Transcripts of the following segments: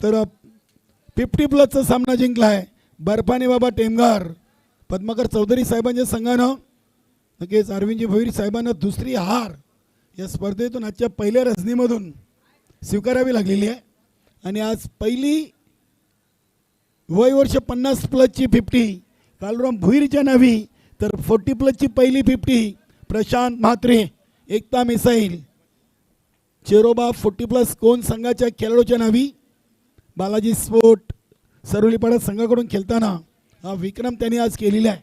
तर 50+ सामना जिंकलाय बर्फाने बाबा टेमघर पद्माकर चौधरी साहेबांच्या संघानं. नक्कीच अरविंदजी भोईर साहेबांना दुसरी हार या स्पर्धेतून आजच्या पहिल्या रजनीमधून स्वीकारावी लागलेली आहे. आणि आज पहिली वय वर्ष 50+ची 50 कालुराम भुईरच्या नावी, तर 40+ची पहिली 50 प्रशांत म्हात्रे एकता मिसाईल चेरोबा 40+ कोण संघाच्या खेळाडूच्या नावी. बालाजी स्पोर्ट सरोलीपाडा संघाकडून खेळताना हा विक्रम त्यांनी आज केलेला आहे.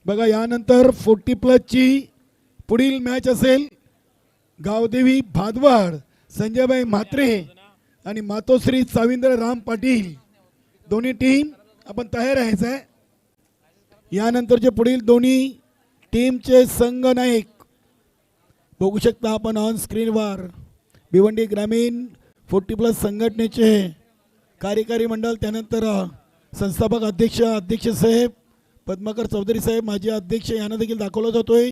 बघा यानंतर 40+ची पुढील मॅच असेल गावदेवी भादवाड संजयभाई म्हात्रे आणि मातोश्री साविंद्र राम पाटील. दोन्ही टीम आपण तयार राहायचं आहे. यानंतरचे पुढील दोन्ही टीमचे संघ नायक बघू शकता आपण ऑन स्क्रीनवर. भिवंडी ग्रामीण 40+ संघटनेचे कार्यकारी मंडळ, त्यानंतर संस्थापक अध्यक्ष साहेब पद्माकर चौधरी साहेब माजी अध्यक्ष यांना देखील दाखवला जातोय.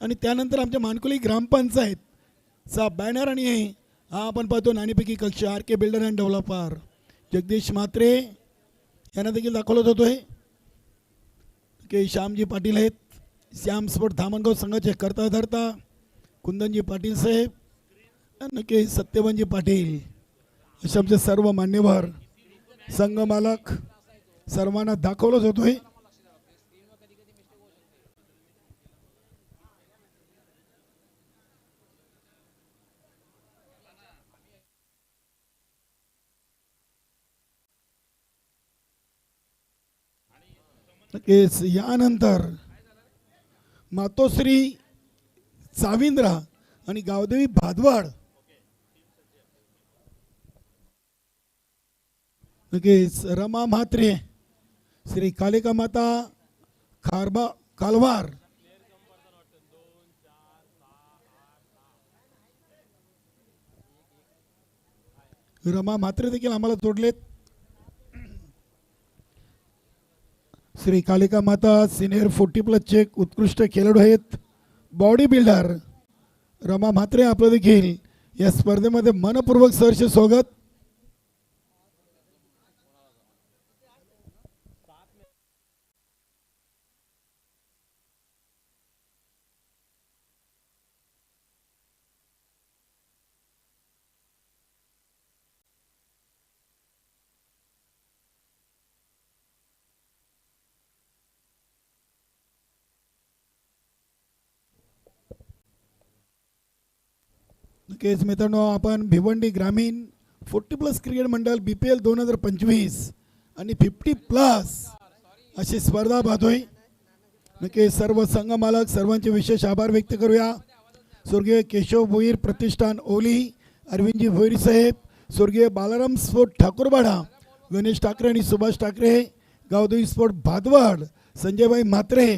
आणि त्यानंतर आमच्या मानकुली ग्रामपंचायतचा बॅनर आणि हा आपण पाहतो नाणीपैकी कक्ष R K builder and developer Jagdish Mhatre यांना देखील दाखवला जातोय. के श्यामजी पाटील आहेत, श्याम स्पोर्ट धामणगाव संघाचे करता धरता कुंदनजी पाटील साहेब, नक्की सत्यवानजी पाटील असे आमचे सर्व मान्यवर संघ मालक सर्वांना दाखवला जातोय. नक्कीच यानंतर मातोश्री साविंद्रा आणि गावदेवी भादवाड नक्कीच रमा म्हात्रे श्री कालिका माता खारबा कालवार रमा म्हात्रे देखील आम्हाला जोडलेत. श्री कालिका माता सिनियर 40+चे उत्कृष्ट खेळाडू आहेत. बॉडी बिल्डर रमा म्हात्रे आपलं देखील या स्पर्धेमध्ये मनपूर्वक सहर्ष स्वागत. नक्कीच मित्रांनो आपण भिवंडी ग्रामीण 40+ क्रिकेट मंडळ BPL 2025 आणि 50+ अशी स्पर्धा पाहतोय. नक्कीच सर्व संघ मालक सर्वांचे विशेष आभार व्यक्त करूया. स्वर्गीय केशव भोईर प्रतिष्ठान ओली, अरविंदजी भोईर साहेब, स्वर्गीय बालाराम स्पोर्ट ठाकूरबाडा, गणेश ठाकरे आणि सुभाष ठाकरे, गावदेवी स्पोर्ट भादवाड, संजयभाई म्हात्रे,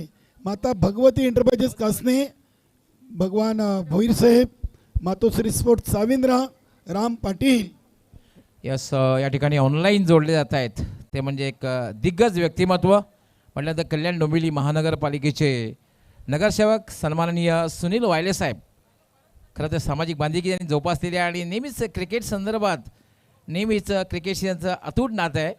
माता भगवती एंटरप्राइजेस कासने, भगवान भोईर साहेब, मातोश्री स्पोर्ट साविंद्रा राम पाटील. यस या ठिकाणी ऑनलाईन जोडले जात आहेत ते म्हणजे एक दिग्गज व्यक्तिमत्व म्हटलं तर कल्याण डोंबिवली महानगरपालिकेचे नगरसेवक सन्माननीय सुनील वायले साहेब. खरं तर सामाजिक बांधिलकी त्यांनी जोपासलेली आहे आणि नेहमीच क्रिकेट संदर्भात नेहमीच क्रिकेटशी यांचं अतूट नातं आहे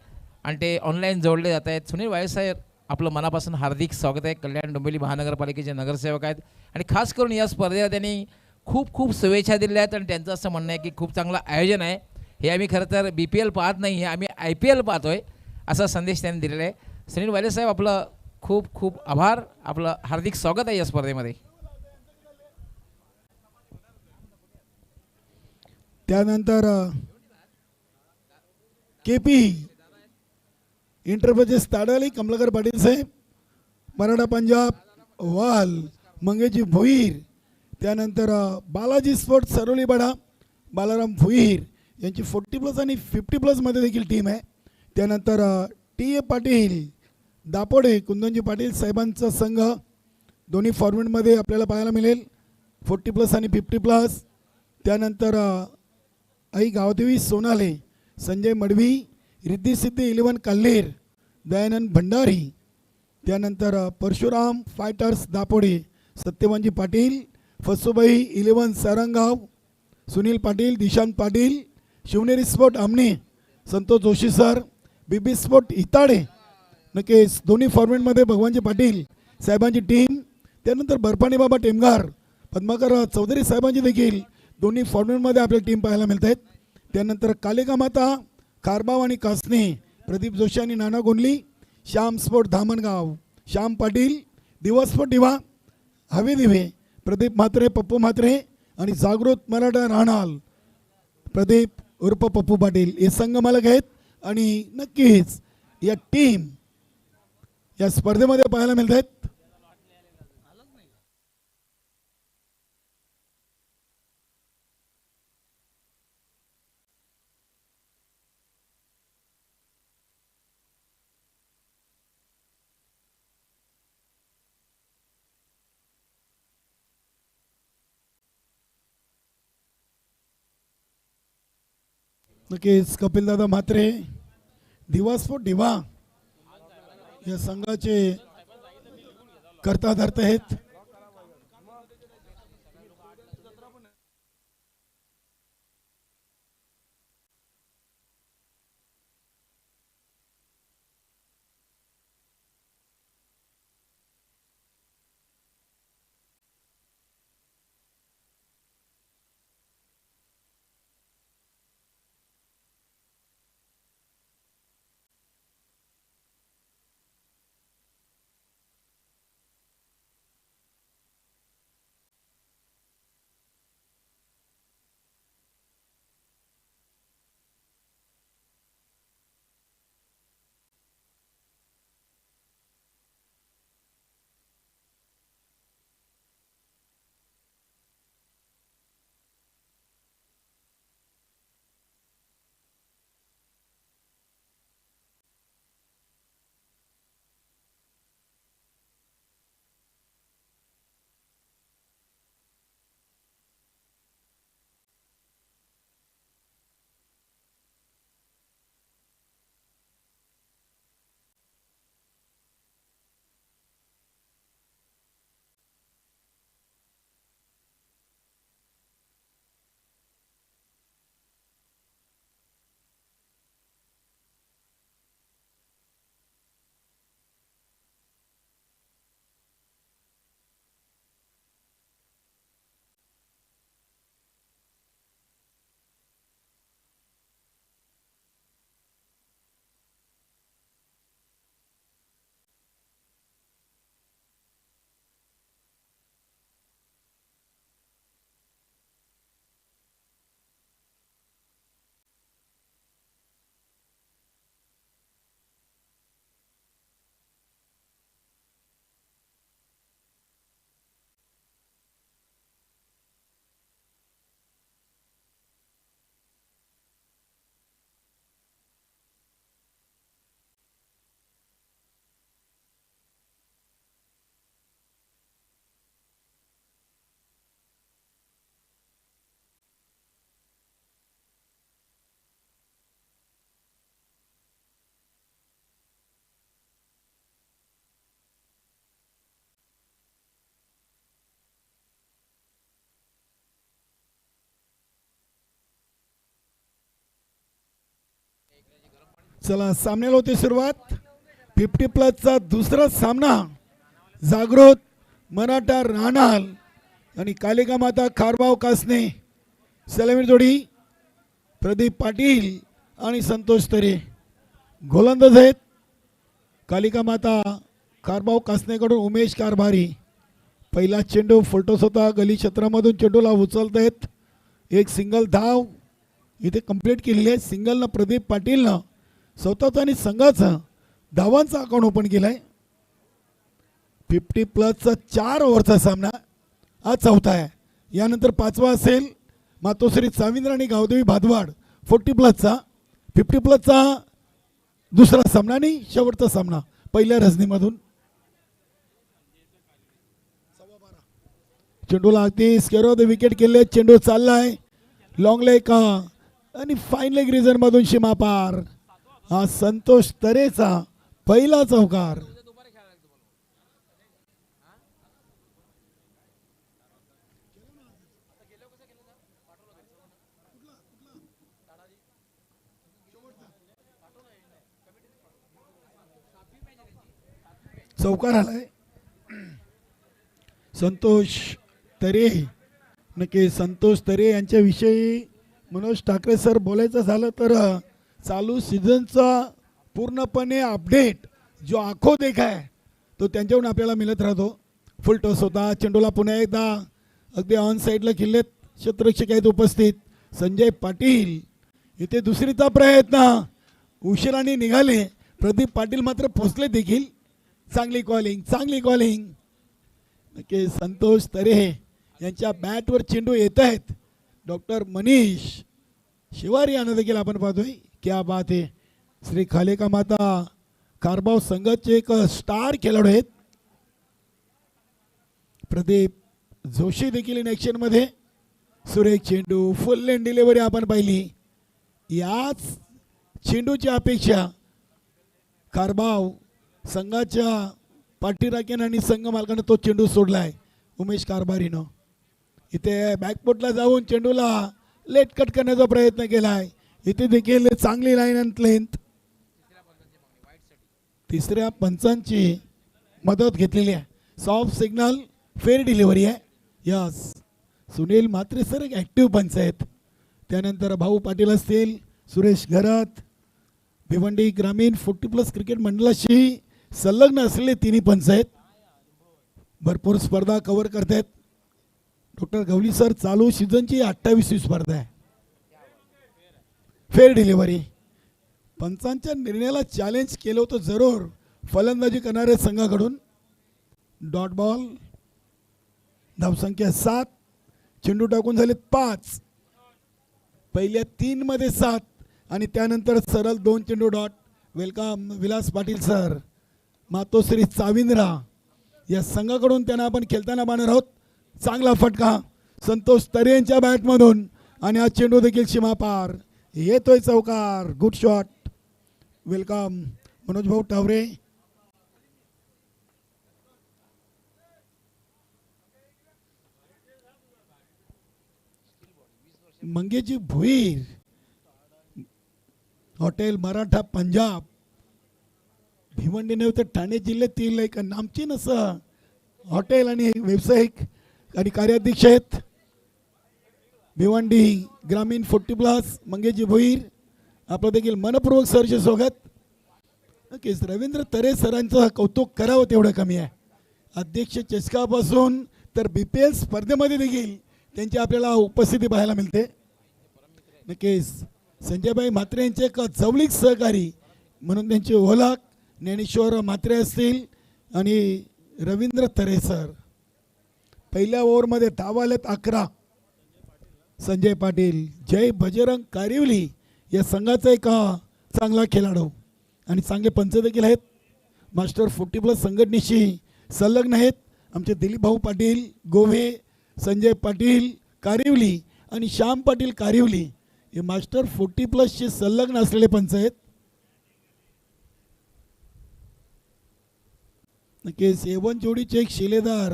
आणि ते ऑनलाईन जोडले जात आहेत. सुनील वायले साहेब आपलं मनापासून हार्दिक स्वागत आहे. कल्याण डोंबिवली महानगरपालिकेचे नगरसेवक आहेत आणि खास करून या स्पर्धेला त्यांनी खूप खूप शुभेच्छा दिल्या आहेत आणि त्यांचं असं म्हणणं आहे की खूप चांगलं आयोजन आहे. हे आम्ही खरं तर BPL पाहत नाही, हे आम्ही IPL पाहतोय असा संदेश त्यांनी दिलेला आहे. सुनील वाले साहेब आपलं खूप खूप आभार, आपलं हार्दिक स्वागत आहे या स्पर्धेमध्ये. त्यानंतर KP एंटरप्राइजेस ताडाली कमलाकर पाटील साहेब, मराठा पंजाब वाल मंगेशजी भोईर, त्यानंतर बालाजी स्पोर्ट सरोलीपाडा बालाराम भोईर यांची 40+ आणि 50+ मध्ये देखील टीम आहे. त्यानंतर TA पाटील दापोडे कुंदनजी पाटील साहेबांचा संघ दोन्ही फॉर्मॅटमध्ये आपल्याला पाहायला मिळेल 40+ आणि 50+. त्यानंतर आई गावदेवी सोनाले, संजय मडवी, रिद्धी सिद्धी 11 कल्लेर, दयानंद भंडारी, त्यानंतर परशुराम फायटर्स दापोडे, सत्यवानजी पाटील, फसुबाई 11 सारंगाव, सुनील पाटील, दिशांत पाटील, शिवनेरी स्पोर्ट आमने संतोष जोशी सर, बीबी स्पोर्ट इताडे, नक्कीच दोन्ही फॉर्मेटमध्ये भगवानजी पाटील साहेबांची टीम, त्यानंतर बर्फानी बाबा टेमगार, पद्माकर चौधरी साहेबांची देखील दोन्ही फॉर्मेटमध्ये आपल्या टीम पाहायला मिळत आहेत. त्यानंतर कालिका माता खारबाव आणि कासने, प्रदीप जोशी आणि नाना गोंडली, श्याम स्पोर्ट धामणगाव श्याम पाटील, दिवस स्पोर्ट दिवा हवे दिवे प्रदीप म्हात्रे, पप्पू म्हात्रे आणि जागृत मराठा राहणाल प्रदीप उर्फ पप्पू पाटील हे संघ मालक आहेत. आणि नक्कीच या टीम या स्पर्धेमध्ये पाहायला मिळत आहेत. नक्कीच कपिलदादा म्हात्रे, दिवास्फोट दिवा या संघाचे कर्ता धर्ता आहेत. चला सामन्याला होती सुरुवात. 50+ दुसरा सामना जागृत मराठा राहणाल आणि कालिका माता खारबाव कासने सलामी जोडी प्रदीप पाटील आणि संतोष तरे गोलंदाज आहेत. कालिका माता खारबाव कासनेकडून उमेश कारभारी, पहिला चेंडू फुलटोस होता, गली क्षेत्रामधून चेंडूला उचलत आहेत. एक सिंगल धाव इथे कंप्लीट केलेली आहे. सिंगलनं प्रदीप पाटीलनं स्वतःचा आणि संघाचा धावांचा अकाउंट ओपन केलाय. 50+ 4 ओव्हरचा सामना हा चौथा आहे. यानंतर पाचवा असेल मातोश्री साविंद्र आणि गावदेवी भादवाड 40+चा 50+चा दुसरा सामना आणि शेवटचा सामना पहिल्या रजनीमधून. चेंडूला अगदी स्क्वेअर ऑफ द विकेट केले. चेंडू चाललाय लॉंग लेग आणि फाईन लेग रिजन मधून सीमा पार. हा संतोष तरेचा पहिला चौकार. चौकार आलाय. संतोष तरे, नक्की संतोष तरे यांच्याविषयी मनोज ठाकरे सर बोलायचं झालं तर चालू सीझनचा पूर्णपणे अपडेट जो आखो देखा आहे तो त्यांच्याकडून आपल्याला मिळत राहतो. फुल टॉस होता, चेंडूला पुन्हा एकदा अगदी ऑन साईडला किल्लेत क्षेत्ररक्षक आहेत उपस्थित. संजय पाटील इथे दुसरीचा प्रयत्न उशिराने निघाले. प्रदीप पाटील मात्र पोचले देखील. चांगली कॉलिंग. नक्की संतोष तरे यांच्या बॅटवर चेंडू येत आहेत. डॉक्टर मनीष शिवारी यांना देखील आपण पाहतोय. क्या बात आहे. श्री खालेका माता कारभाव संघाचे एक स्टार खेळाडू आहेत. प्रदीप जोशी देखील इन ॲक्शन मध्ये. सुरेख चेंडू, फुल लेन डिलिव्हरी आपण पाहिली. याच चेंडूची अपेक्षा कारभाव संघाच्या पाठीराखेन आणि संघ मालकानं तो चेंडू सोडलाय उमेश कारभारीनं. इथे बॅकपोर्टला जाऊन चेंडूला लेट कट करण्याचा प्रयत्न केलाय. इथे देखील चांगली लाईन अँड लेंथ. तिसऱ्या पंचांची मदत घेतलेली आहे. सॉफ्ट सिग्नल, फेअर डिलिव्हरी आहे. यस, सुनील म्हात्रे सर एक ॲक्टिव्ह पंच आहेत. त्यानंतर भाऊ पाटील असतील, सुरेश घरात, भिवंडी ग्रामीण 40+ क्रिकेट मंडळाशी संलग्न असलेले तिन्ही पंच आहेत. भरपूर स्पर्धा कव्हर करतायत. डॉक्टर गवली सर चालू सीझनची 28वी स्पर्धा आहे. Fair delivery. पंचांच्या निर्णयाला चॅलेंज केलं होतं जरूर फलंदाजी करणाऱ्या संघाकडून. Dot ball. धावसंख्या 7. चेंडू टाकून झाले 5. पहिल्या 3 मध्ये 7 आणि त्यानंतर सरळ 2 चेंडू dot. Welcome Vilas Patil sir, Matoshri Chavindra या संघाकडून त्यांना आपण खेळताना पाहणार आहोत. चांगला फटका संतोष तरे यांच्या बॅटमधून आणि हा चेंडू देखील सीमापार येतोय. चौकार. Good shot. वेलकम मनोज भाऊ टावरे. मंगेजी भुईर, हॉटेल मराठा पंजाब, भिवंडी नव्हे तर ठाणे जिल्ह्यातील एक नामचीन असं हॉटेल आणि व्यावसायिक आणि कार्याध्यक्ष आहेत. भिवंडी ग्रामीण 40+ मंगेजी भुईर आपलं देखील मनपूर्वक सरचे स्वागत. नक्कीच रवींद्र तरे सरांचं कौतुक करावं तेवढं कमी आहे. अध्यक्ष चषकापासून तर BPL स्पर्धेमध्ये देखील त्यांची आपल्याला उपस्थिती पाहायला मिळते. नक्कीच संजयभाई म्हात्रे यांचे एक जवळीक सहकारी म्हणून त्यांची ओळख ज्ञानेश्वर म्हात्रे असतील आणि रवींद्र तरे सर. पहिल्या ओव्हरमध्ये धावा आलेत 11. संजय पाटील, जय बजरंग कारिवली या संघाचा एक चांगला खेळाडू आणि चांगले पंच देखील आहेत. मास्टर 40+ संघटनेशी संलग्न आहेत. आमचे दिलीप भाऊ पाटील गोवे, संजय पाटील कारिवली आणि श्याम पाटील कारिवली हे मास्टर 40+ संलग्न असलेले पंच आहेत. नक्कीच A1 जोडीचे एक शिलेदार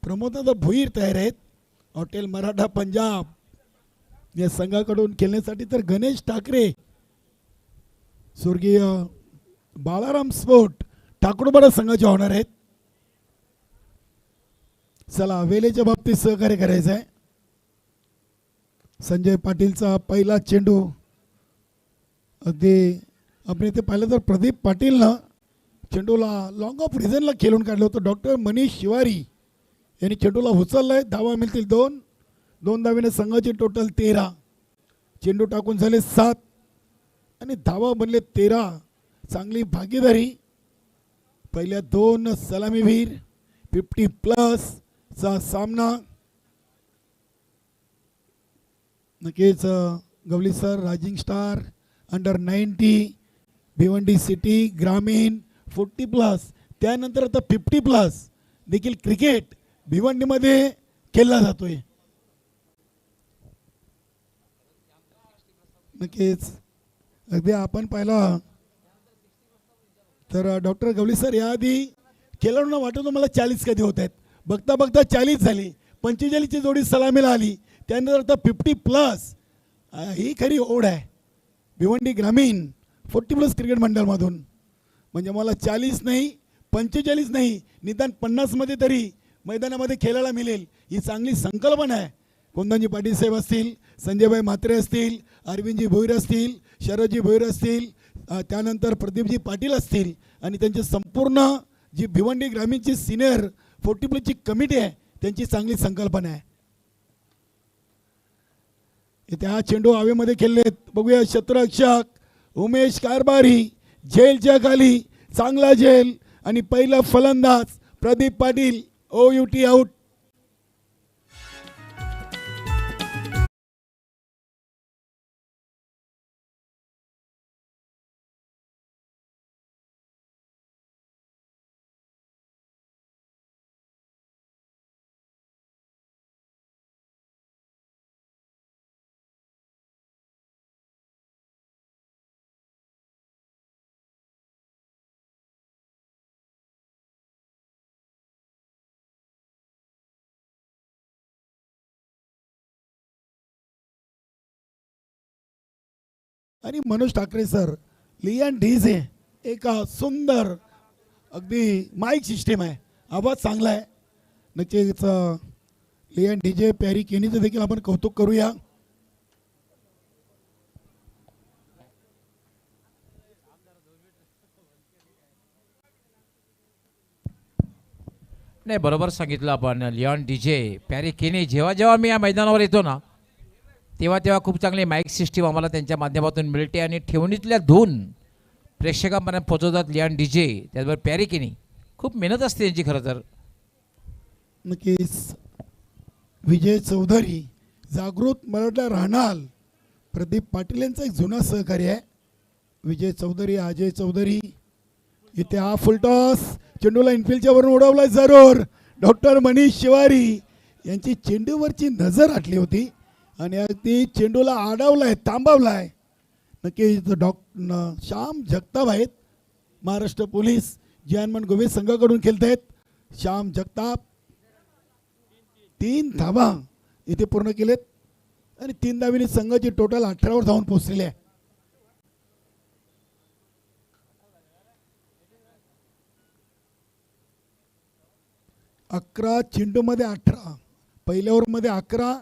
प्रमोददादा भुईर तयार आहेत. हॉटेल मराठा पंजाब या संघाकडून खेळण्यासाठी तर गणेश ठाकरे, स्वर्गीय बाळाराम स्पोर्ट ठाकूरबाडा संघाचे होणार आहेत. चला वेळेच्या बाबतीत सहकार्य करायचं आहे. संजय पाटीलचा पहिला चेंडू अगदी आपण इथे पाहिलं तर प्रदीप पाटीलनं चेंडूला लॉंग ऑफ रिझनला खेळून काढलं होतं. डॉक्टर मनीष शिवारी यांनी चेंडूला उचललाय. धावा मिळतील 2. 2 धावेने संघाची टोटल 13. चेंडू टाकून झाले 7 आणि धावा बनले 13. चांगली भागीदारी. पहिल्या 2 सलामीवीर 50+ चा सामना. नक्कीच Gawali sir rising star under 90 Bhiwandi city ग्रामीण 40+, त्यानंतर आता 50+ देखील क्रिकेट भिवंडीमध्ये खेळला जातोय. नक्कीच अगदी आपण पाहिलं तर डॉक्टर गवली सर याआधी खेळाडूंना वाटत मला 40 कधी होत आहेत. बघता बघता 40 झाली. 45ची जोडी सलामीला आली. त्यानंतर आता 50+. ही खरी ओढ आहे भिवंडी ग्रामीण 40+ क्रिकेट मंडळमधून. म्हणजे मला 40 नाही 45 नाही निदान 50 मध्ये तरी मैदानामध्ये खेळायला मिळेल ही चांगली संकल्पना आहे. कोंदाजी पाटील साहेब असतील, संजयभाई म्हात्रे असतील, अरविंदजी भोईर असतील, शरदजी भोईर असतील, त्यानंतर प्रदीपजी पाटील असतील आणि त्यांची संपूर्ण जी भिवंडी ग्रामीणची सिनियर 40+ कमिटी आहे त्यांची चांगली संकल्पना आहे. इथे हा चेंडू हवेमध्ये खेळलेत. बघूया क्षेत्ररक्षक उमेश कारभारी झेलच्या खाली चांगला झेल आणि पहिला फलंदाज प्रदीप पाटील OUT आउट. आणि मनोज ठाकरे सर लियन ढीजे एक सुंदर अगदी माईक सिस्टीम आहे, आवाज चांगला आहे. नक्कीच लियन डीजे पॅरी केनीचं देखील आपण कौतुक करूया. नाही, बरोबर सांगितलं आपण. लिओन डीजे पॅरी केनी जेव्हा जेव्हा मी या मैदानावर येतो ना तेव्हा तेव्हा खूप चांगली माईक सिस्टीम आम्हाला त्यांच्या माध्यमातून मिळते आणि ठेवणीतल्या धून प्रेक्षकांपर्यंत पोहोचवतात लिओन डीजे. त्याचबरोबर पॅरी केनी खूप मेहनत असते त्यांची खरं तर. नक्कीच विजय चौधरी जागृत मराठा राहणार प्रदीप पाटील यांचा एक जुना सहकारी आहे. विजय चौधरी, अजय चौधरी. इथे हा फुलटॉस चेंडूला इनफिल्डच्या वरून उडवलाय जरूर. डॉक्टर मनीष शिवारी यांची चेंडूवरची नजर हटली होती आणि अगदी चेंडूला अडवलाय, थांबवलाय. नक्कीच श्याम जगताप आहेत, महाराष्ट्र पोलीस जे हनुमान गोवे संघाकडून खेळत आहेत. श्याम जगताप 3 धावा इथे पूर्ण केलेत आणि 3 धावीने संघाची टोटल 18वर धावून पोहोचलेली आहे. अकरा चेंडूमध्ये 18, पहिल्या ओव्हरमध्ये 11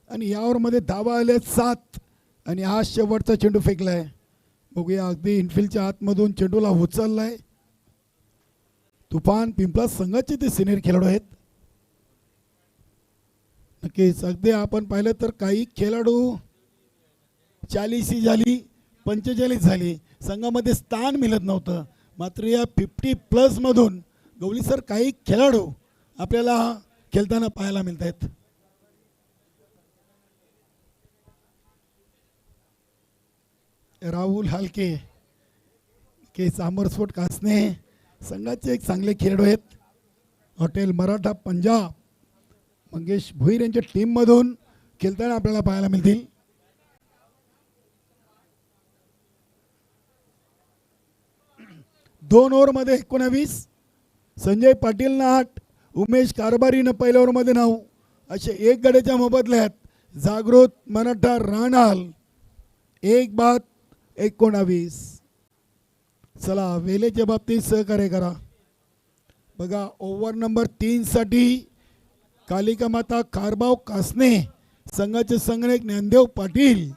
आणि या ओव्हरमध्ये धावा आल्या 7 आणि हा शेवटचा चेंडू फेकलाय. बघूया अगदी इनफिल्डच्या आतमधून चेंडूला उचललाय. तुफान पिंपळा संघाचे ते सिनियर खेळाडू आहेत. नक्कीच अगदी आपण पाहिलं तर काही खेळाडू 40 झाली, 45 झाली, संघामध्ये स्थान मिळत नव्हतं. मात्र या 50+ मधून गवळी सर काही खेळाडू आपल्याला खेळताना पाहायला मिळत आहेत. राहुल हालके के सामरस्फोट कासने संघाचे एक चांगले खेळाडू आहेत. हॉटेल मराठा पंजाब मंगेश भोईर यांच्या टीममधून खेळताना आपल्याला पाहायला मिळतील. दोन ओव्हरमध्ये 19, संजय पाटीलनं 8, उमेश कारभारीनं पहिल्या ओव्हरमध्ये 9 असे एक गड्याच्या मोबदल्यात जागृत मराठा राणाल 1-19. चला वेलेच्या बाबतीत सहकार्य करा. बघा ओव्हर नंबर 3 साठी कालिका माता कारभाव कासने संघाचे संघनायक ज्ञानदेव पाटील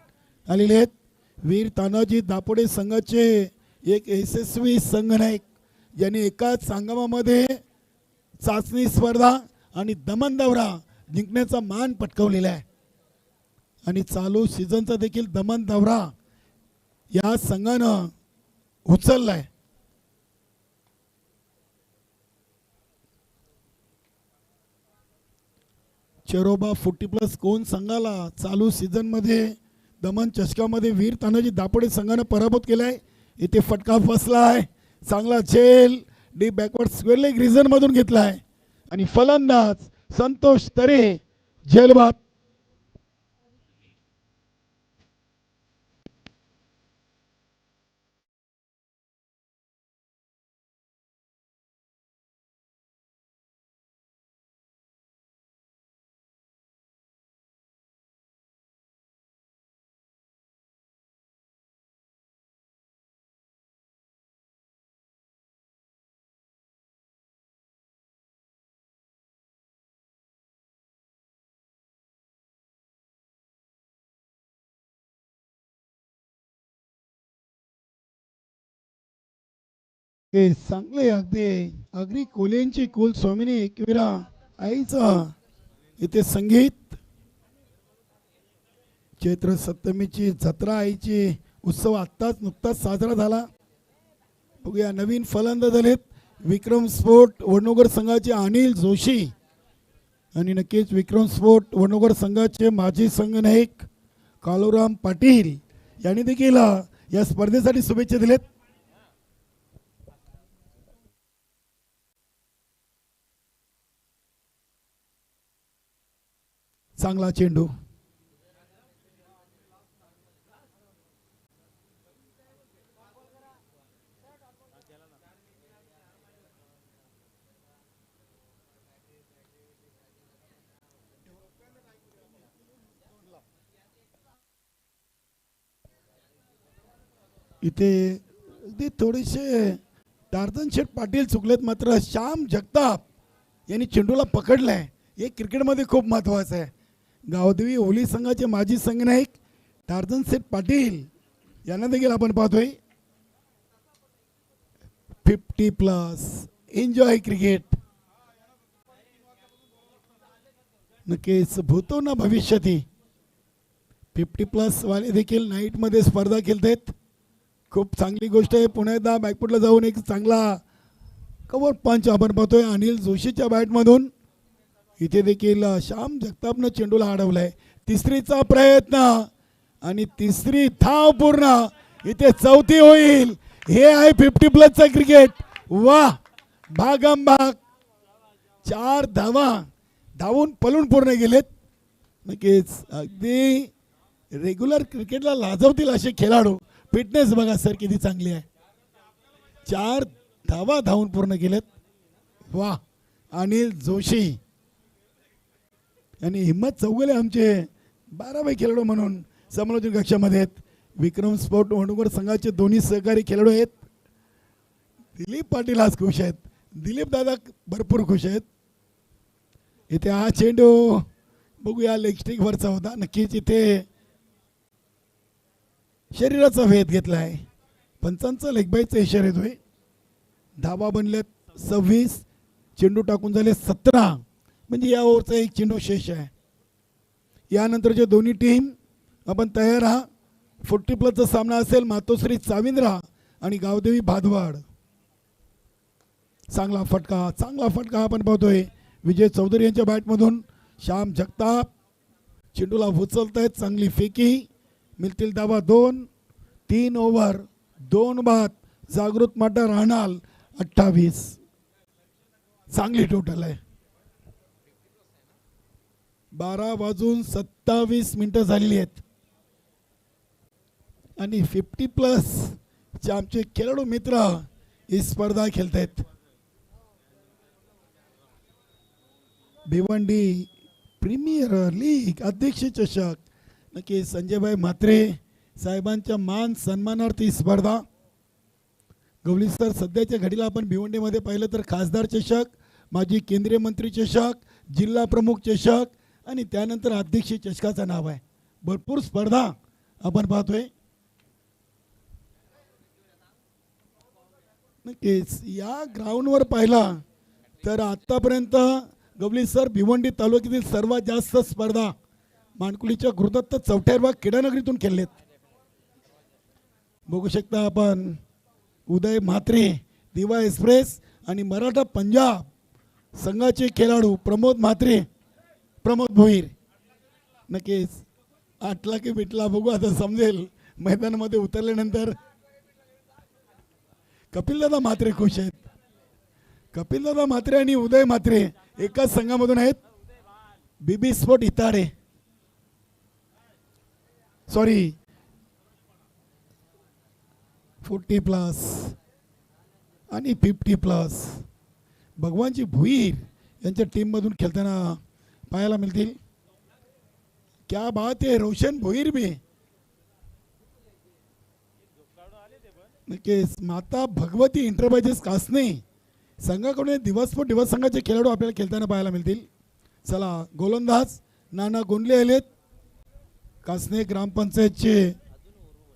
आलेले आहेत. वीर तानाजी दापोडे संघाचे एक यशस्वी संघनायक ज्यांनी एकाच संगमामध्ये चाचणी स्पर्धा आणि दमन दौरा जिंकण्याचा मान पटकावलेला आहे आणि चालू सीझनचा देखील दमन दौरा या संघानं उचललाय. चेरोबा 40+ कोण संघाला चालू सीझन मध्ये दमन चषकामध्ये वीर तानाजी दापोडे संघानं पराभूत केलाय. इथे फटका बसलाय, चांगला झेल D backward square leg reason मधून घेतलाय आणि फलंदाज संतोष तरे झेलबाद. हे चांगले अगदी अगदी कोल्यांची कुल स्वामिनी एकविरा आईचा इथे संगीत चैत्र सप्तमीची जत्रा आईची उत्सव नुकताच साजरा झाला. बघूया नवीन फलंदाज झालेत विक्रम स्पोर्ट वडनगर संघाचे अनिल जोशी आणि नक्कीच विक्रम स्पोर्ट वडनगर संघाचे माजी संघनायक कालूराम पाटील यांनी देखील या स्पर्धेसाठी शुभेच्छा दिलेत. चांगला चेंडू इथे अगदी थोडेसे टार्झन शेठ पाटील चुकलेत मात्र श्याम जगताप यांनी चेंडूला पकडलाय. हे क्रिकेटमध्ये खूप महत्त्वाचं आहे. गावदेवी ओली संघाचे माजी संघनायक टार्झन शेठ पाटील यांना देखील आपण पाहतोय. 50+ एन्जॉय क्रिकेट. नक्कीच भूतो ना भविष्यती 50+ वाले देखील नाईटमध्ये स्पर्धा खेळतात. खूप चांगली गोष्ट आहे. पुन्हा एकदा बॅकफुटला जाऊन एक चांगला कव्हर पंच आपण पाहतोय अनिल जोशीच्या बॅटमधून. इथे देखील श्याम जगतापनं चेंडूला अडवलाय. तिसरीचा प्रयत्न आणि तिसरी धाव पूर्ण. इथे चौथी होईल. हे आहे 50+चं क्रिकेट. वा भागमभाग 4 धावा धावून पळून पूर्ण गेलेत. नक्कीच अगदी रेग्युलर क्रिकेटला लाजवतील असे खेळाडू. फिटनेस बघा सर किती चांगली आहे. 4 धावा धावून पूर्ण केलेत. वा अनिल जोशी आणि हिम्मत चौगले आमचे 12वे खेळाडू म्हणून समालोचन कक्षामध्ये आहेत. विक्रम स्पोर्ट वडनगर संघाचे दोन्ही सहकारी खेळाडू आहेत. दिलीप पाटील आज खुश आहेत. दिलीप दादा भरपूर खुश आहेत. इथे हा चेंडू बघूया लेग वरचा होता. नक्कीच इथे शरीराचा भेद घेतला आहे. पंचांचा लेगबाईचा इशारा येतोय. धावा बनल्यात 26. चेंडू टाकून झाले 17. म्हणजे या ओव्हरचा एक चेंडू शेष आहे. यानंतरच्या दोन्ही टीम आपण तयार आहात. 40+चा सामना असेल मातोश्री चाविंद्रा आणि गावदेवी भादवाड. चांगला फटका आपण पाहतोय विजय चौधरी यांच्या बॅटमधून. श्याम जगताप चेंडूला उचलतायत. चांगली फेकी. मिळतील धावा 2. 3 ओव्हर 2 बाद. जागृत माटा राहणार 28. चांगली टोटल आहे. 12:27 झालेली आहेत आणि 50+ चे आमचे खेळाडू मित्र ही स्पर्धा खेळतायत. भिवंडी प्रीमियर लीग अध्यक्ष चषक नक्की संजयभाई म्हात्रे साहेबांच्या मान सन्मानार्थ ही स्पर्धा. गवळी सर सध्याच्या घडीला आपण भिवंडीमध्ये पाहिलं तर खासदार चषक, माजी केंद्रीय मंत्री चषक, जिल्हा प्रमुख चषक आणि त्यानंतर अध्यक्ष चषकाचं नाव आहे. भरपूर स्पर्धा आपण पाहतोय. नक्कीच या ग्राउंडवर पाहिला तर आतापर्यंत गवळी सर भिवंडी तालुक्यातील सर्वात जास्त स्पर्धा मानकुलीच्या गुरुदत्त चौथ्या क्रीडानगरीतून खेळलेत. बघू शकता आपण उदय म्हात्रे दिवा एक्सप्रेस आणि मराठा पंजाब संघाचे खेळाडू प्रमोद म्हात्रे, प्रमोद भोईर. नक्कीच आटला की बिटला बघू आता समजेल मैदानामध्ये उतरल्यानंतर. कपिलदादा म्हात्रे खुश आहेत. कपिलदादा म्हात्रे आणि उदय म्हात्रे एकाच संघामधून आहेत. बीबी स्पोर्ट इताडे सॉरी 40+ आणि 50+. भगवानजी भुईर यांच्या टीममधून खेळताना पाहायला मिळतील. क्या बात आहे. रोशन भुईर भी नक्कीच. माता भगवती इंटरप्राइजेस कासने संघाकडून दिवस संघाचे खेळाडू आपल्याला खेळताना पाहायला मिळतील. चला गोलंदाज नाना गोंडले आलेत. कासने ग्रामपंचायतचे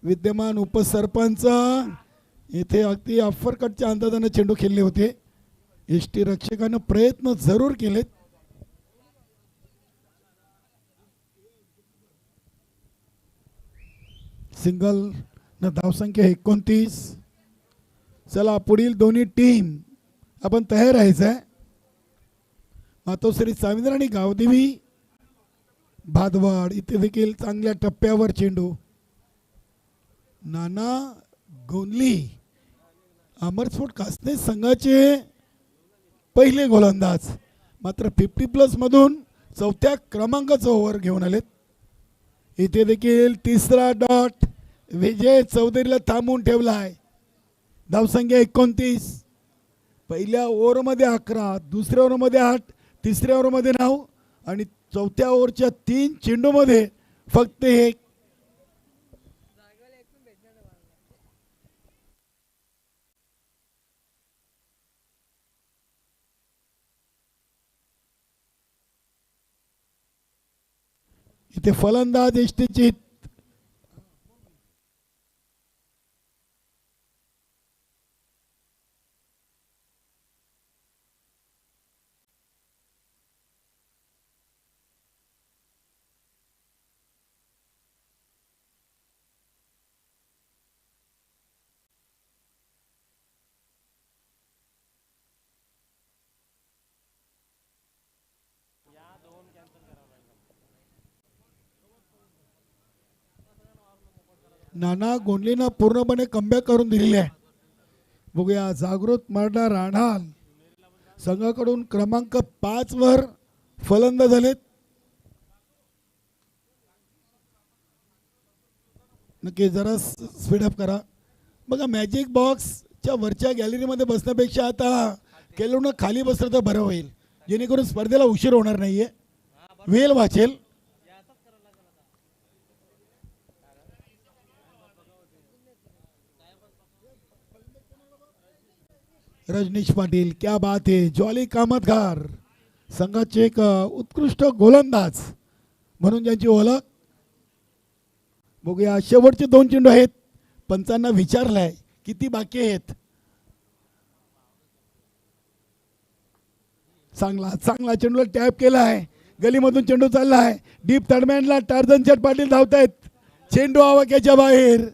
विद्यमान उपसरपंच इथे अगदी अफरकटच्या अंदाजाने चेंडू खेळले होते. एसटी रक्षकानं प्रयत्न जरूर केलेत. सिंगल न धावसंख्या 29. चला पुढील दोन्ही टीम आपण तयार राहायचं आहे. मातोश्री साविंद्र आणि गावदेवी भादवाड इथे देखील चांगल्या टप्प्यावर चेंडू. नाना गोंदली अमरस्फोट कासने संघाचे पहिले गोलंदाज मात्र 50+ मधून चौथ्या क्रमांकाचं ओव्हर घेऊन आलेत. इथे देखील तिसरा डॉट विजय चौधरीला थांबवून ठेवला आहे. धावसंख्या 29. पहिल्या ओव्हरमध्ये 11, दुसऱ्या ओव्हरमध्ये 8, तिसऱ्या ओव्हरमध्ये 9 आणि चौथ्या ओव्हरच्या 3 चेंडूमध्ये फक्त 1. इथे फलंदाज एसटीची नाना गोंडलीनं पूर्णपणे कमबॅक करून दिलेली आहे. बघूया जागृत मर्डा राणाल संघाकडून क्रमांक 5 वर फलंदाज झालेत. नक्की जरा स्पीडअप करा. बघा मॅजिक बॉक्सच्या वरच्या गॅलरीमध्ये बसण्यापेक्षा आता खेळून खाली बसलं तर बरं होईल, जेणेकरून स्पर्धेला उशीर होणार नाहीये, वेळ वाचेल. रजनीश पाटील क्या बात है. जॉली कामतगार संघाचे एक उत्कृष्ट गोलंदाज म्हणून ज्यांची ओळख. बघूया शेवटचे 2 चेंडू आहेत. पंचांना विचारलंय किती बाकी आहेत. चांगला चांगला चेंडूला टॅप केला आहे. गलीमधून चेंडू चालला आहे. डीप तडम्यानला टार्झन शेठ पाटील धावतायत. चेंडू आवाक्याच्या बाहेर,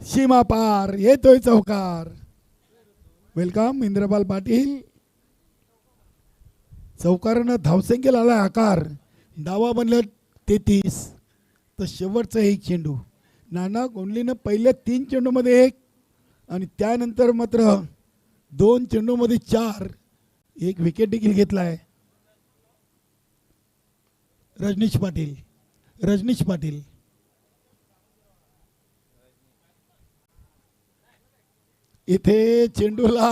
सीमा पार, येतोय चौकार. वेलकम इंद्रपाल पाटील. चौकारानं धावसंख्येला आला आकार. डावा बनला 33. तर शेवटचा 1 चेंडू. नाना गोंडलीनं पहिल्या 3 चेंडूमध्ये 1 आणि त्यानंतर मात्र 2 चेंडूमध्ये 4, 1 विकेट देखील घेतला आहे. रजनीश पाटील, रजनीश पाटील इथे चेंडूला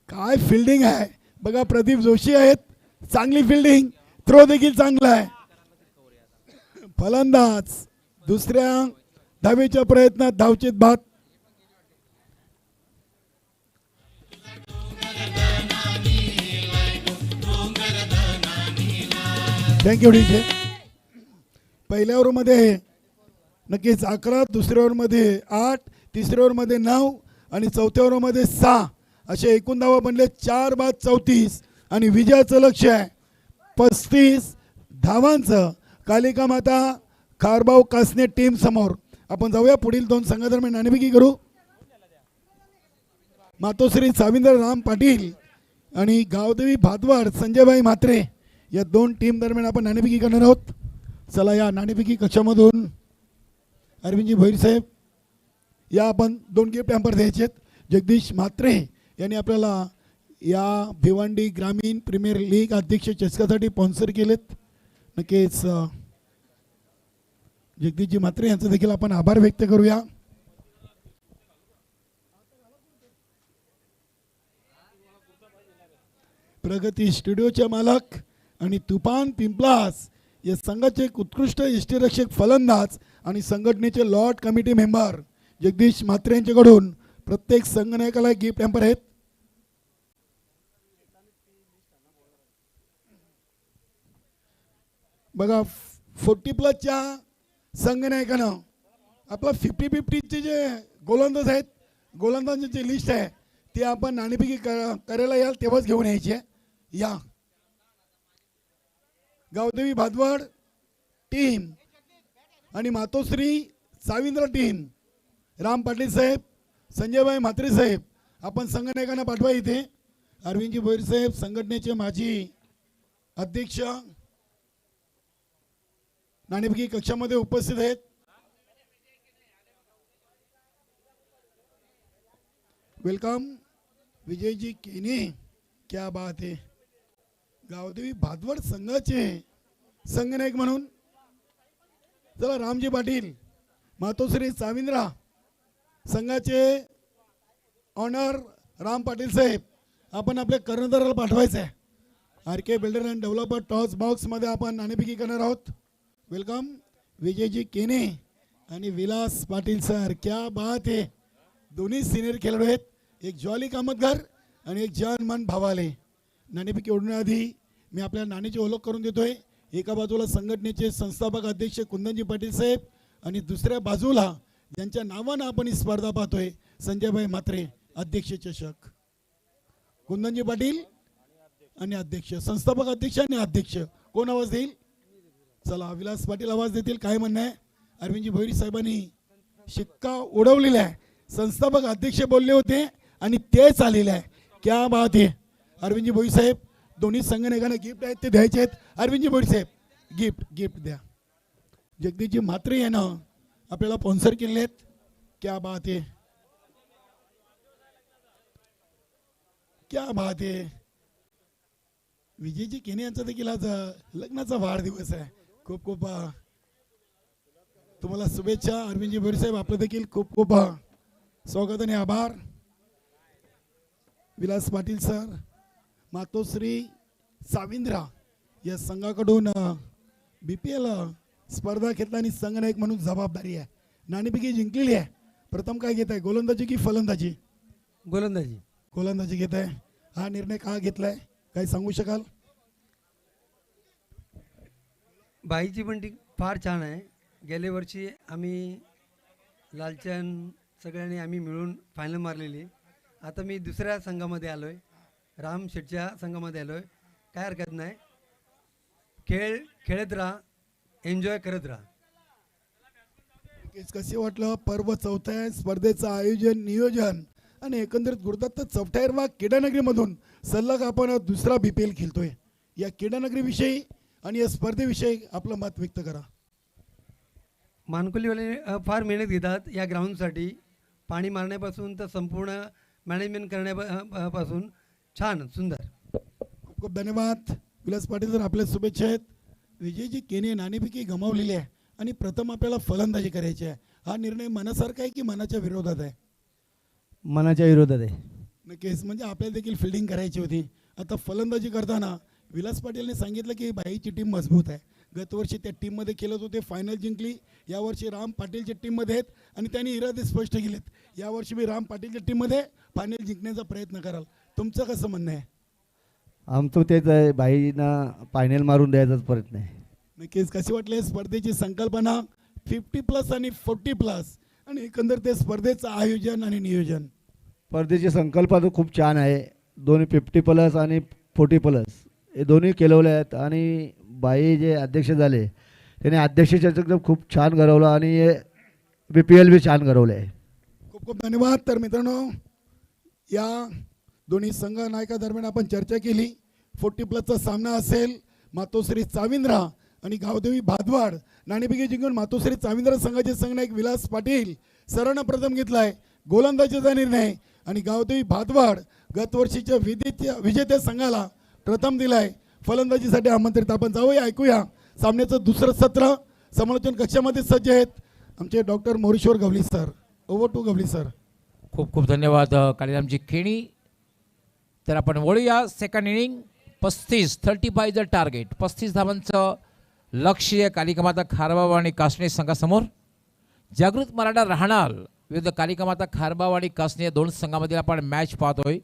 काय फिल्डिंग आहे बघा. प्रदीप जोशी आहेत, चांगली फिल्डिंग, थ्रो देखील चांगला आहे. फलंदाज दुसऱ्या धावेच्या प्रयत्नात धावचीत बाद. Thank you DJ. पहिल्या ओव्हरमध्ये नक्कीच 11, दुसऱ्या ओव्हरमध्ये 8, तिसऱ्या ओव्हरमध्ये 9 आणि चौथ्या ओव्हरमध्ये 6 असे एकूण धावा बनले 4 बाद 34 आणि विजयाचं लक्ष्य आहे 35 धावांचं. कालिका माता खारबाव कासने टीम समोर. आपण जाऊया पुढील 2 संघादरम्यान नाणेफेकी करू. मातोश्री साविंद्र राम पाटील आणि गावदेवी भादवाड संजयभाई म्हात्रे या 2 टीम दरम्यान आपण नाणेफेकी करणार आहोत. चला या नाणेफेकी कक्षामधून अरविंदजी भोईर साहेब या आपण 2 गिफ्ट हॅम्पर द्यायचे आहेत. जगदीश म्हात्रे यांनी आपल्याला या भिवंडी ग्रामीण प्रीमियर लीग अध्यक्ष चषकासाठी स्पॉन्सर केलेत. नक्कीच जगदीशजी म्हात्रे यांचं देखील आपण आभार व्यक्त करूया. प्रगती स्टुडिओचे मालक आणि तुफान पिंपलास या संघाचे एक उत्कृष्ट यष्टीरक्षक फलंदाज आणि संघटनेचे Lord committee member Jagdish Mhatre यांच्याकडून प्रत्येक संघनायकाला गिफ्ट हॅम्पर आहेत. बघा 40+ संघनायकानं आपला 50-50चे जे गोलंदाज आहेत गोलंदाजांची लिस्ट आहे ती आपण नाणेफेकी करायला याल तेव्हाच घेऊन यायची आहे. या गावदेवी भादवड टीम आणि मातोश्री साविंद्र टीम, राम पाटील साहेब, संजयभाई म्हात्रे साहेब, आपण संघनायकांना पाठवा इथे. अरविंदजी भोईर साहेब संघटनेचे माजी अध्यक्ष नाणेफेकी कक्षामध्ये उपस्थित आहेत. वेलकम विजयजी केने, क्या बात है. गावदेवी भादवड संघाचे संघनायक म्हणून चला रामजी पाटील, मातोश्री साविंद्रा संघाचे ऑनर राम पाटील साहेब, आपण आपल्या कर्णधाराला पाठवायचं आहे. R K builder and developer toss बॉक्समध्ये आपण नाणेफेकी करणार आहोत. वेलकम विजयजी केने आणि विलास पाटील सर, क्या बात आहे. दोन्ही सिनियर खेळाडू आहेत, एक जॉली कामतकर आणि एक जान मन भावाले. नाणेफेकी ओढण्याआधी मी आपल्या नाणेची ओळख करून देतोय. एका बाजूला संघटनेचे संस्थापक अध्यक्ष कुंदनजी पाटील साहेब आणि दुसऱ्या बाजूला ज्यांच्या नावानं आपण ही स्पर्धा पाहतोय संजयभाई म्हात्रे, अध्यक्ष चषक. कुंदनजी पाटील आणि अध्यक्ष, संस्थापक अध्यक्ष आणि अध्यक्ष कोण आवाज देईल? चला विलास पाटील आवाज देतील. काय म्हणणं आहे? अरविंदजी भोईर साहेबांनी शिक्का उडवलेला आहे. संस्थापक अध्यक्ष बोलले होते आणि तेच आलेले आहे. क्या बात आहे. अरविंदजी भोईर साहेब, दोन्ही संघनायकांना गिफ्ट आहेत ते द्यायचे आहेत. अरविंदजी भोईर साहेब गिफ्ट द्या. जगदीशजी म्हात्रे यानं आपल्याला स्पॉन्सर केले आहेत. क्या बात आहे, क्या बात आहे. विजयजी केने यांचा देखील आज लग्नाचा वाढदिवस आहे. खूप खूप तुम्हाला शुभेच्छा. अरविंदजी भोईर साहेब, आपलं देखील खूप खूप स्वागत आणि आभार. विलास पाटील सर, मातोश्री साविंद्रा या संघाकडून BPL स्पर्धा घेतला संघनायक म्हणून जबाबदारी आहे. नाणेफेकी जिंकलेली आहे. प्रथम काय घेत आहे, गोलंदाजी की फलंदाजी? गोलंदाजी घेत आहे. हा निर्णय का घेतलाय, काही सांगू शकाल? बाईची पण टीम फार छान आहे. गेल्या वर्षी आम्ही लालचंद सगळ्यांनी आम्ही मिळून फायनल मारलेली. आता मी दुसऱ्या संघामध्ये आलो आहे, राम शेटच्या संघामध्ये आलो आहे. काय हरकत नाही, खेळत राहा, एन्जॉय करत राहा. कसे वाटलं पर्व चौथ्या आहे, स्पर्धेचं आयोजन नियोजन आणि एकंदरीत गुरुदत्त चौथ्यावा क्रीडानगरीमधून सलग आपण दुसरा BPL खेळतोय. या क्रीडानगरीविषयी आणि या स्पर्धेविषयी आपलं मत व्यक्त करा. मानकोलीवाले फार मेहनत घेतात या ग्राउंडसाठी. पाणी मारण्यापासून तर संपूर्ण मॅनेजमेंट करण्यापासून छान सुंदर. खूप खूप धन्यवाद विलास पाटील सर, आपल्या शुभेच्छा आहेत. विजयजी केने नाणेफेकी गमावलेली आहे आणि प्रथम आपल्याला फलंदाजी करायची आहे. हा निर्णय मनासारखा आहे की मनाच्या विरोधात आहे? मनाच्या विरोधात आहे. नक्कीच, म्हणजे आपल्याला देखील फिल्डिंग करायची होती. आता फलंदाजी करताना विलास पाटीलने सांगितलं की बाईची टीम मजबूत आहे. गतवर्षी त्या टीममध्ये खेळत होते, फायनल जिंकली. यावर्षी राम पाटीलच्या टीममध्ये आहेत आणि त्यांनी इरादे स्पष्ट केलेत. यावर्षी मी राम पाटीलच्या टीममध्ये फायनल जिंकण्याचा प्रयत्न कराल. तुमचं कसं म्हणणं आहे? आमचं तेच आहे, बाईंना फायनल मारून द्यायचाच प्रयत्न आहे. नक्कीच. कशी वाटली स्पर्धेची संकल्पना 50+ आणि 40+ आणि एकंदर ते स्पर्धेचं आयोजन आणि नियोजन? स्पर्धेची संकल्पना खूप छान आहे. दोन्ही 50+ आणि 40+ हे दोन्ही केलवले आहेत आणि बाई जे अध्यक्ष झाले त्याने अध्यक्षाचं एकदम खूप छान घडवलं आणि BPL बी छान घडवलं आहे. खूप खूप धन्यवाद. तर मित्रांनो, या दोन्ही संघ नायकादरम्यान आपण चर्चा केली. 40+चा सामना असेल. मातोश्री चाविंद्रा आणि गावदेवी भादवाड. नाणेफेकी जिंकून मातोश्री चाविंद्रा संघाचे संघनायक विलास पाटील सरांना प्रथम घेतलाय गोलंदाजीचा निर्णय आणि गावदेवी भादवाड गतवर्षीच्या विजेत्या संघाला प्रथम दिलाय फलंदाजीसाठी आमंत्रित. आपण जाऊया, ऐकूया सामन्याचं दुसरं सत्र. समालोचन कक्षामध्ये सज्ज आहेत आमचे doctor Moreshwar Gawali sir. Over to Gawali sir. खूप खूप धन्यवाद कालिरामजी खेणी. तर आपण वळूया सेकंड इनिंग. 35 the target. 35 धावांचं लक्ष्य कालिकामाता खारबाव आणि कासने संघासमोर. जागृत मराठा राहणार विरुद्ध कालिकामाता खारबाव आणि कासने या दोन संघामध्ये आपण मॅच पाहतोय.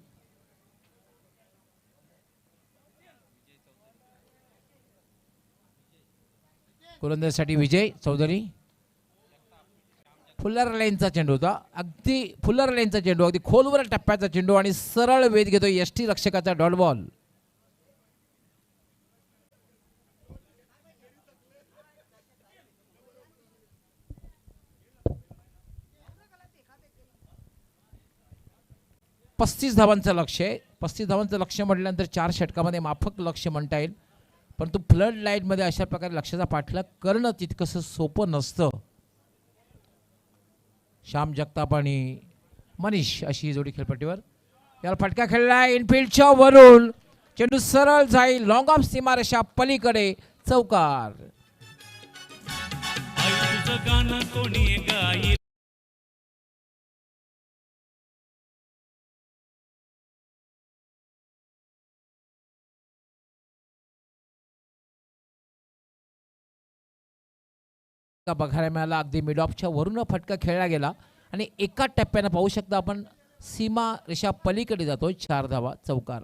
गोलंदाजीसाठी विजय चौधरी, फुल्लर लाईनचा चेंडू होता, अगदी फुल्लर लाईनचा चेंडू, अगदी खोलवर टप्प्याचा चेंडू आणि सरळ वेध घेतो यष्टी रक्षकाचा डॉट बॉल. पस्तीस धावांचं लक्ष आहे. 35 धावांचं लक्ष म्हटल्यानंतर 4 षटकामध्ये माफक लक्ष म्हणता येईल, परंतु फ्लड लाईटमध्ये अशा प्रकारे लक्षाचा पाठलाग करणं तितकंसं सोपं नसतं. श्याम जगताप आणि मनीष अशी ही जोडी खेळपट्टीवर. याला फटका खेळला इनफिल्डच्या वरून, चेंडू सरळ जाईल लॉंग ऑफ सीमारेषा पलीकडे, चौकार. बघायला मिळाला, अगदी मिड ऑफच्या वरून फटका खेळला गेला आणि एका टप्प्यानं पाहू शकता आपण सीमा रेषा पलीकडे जातो. 4 धावा, चौकार.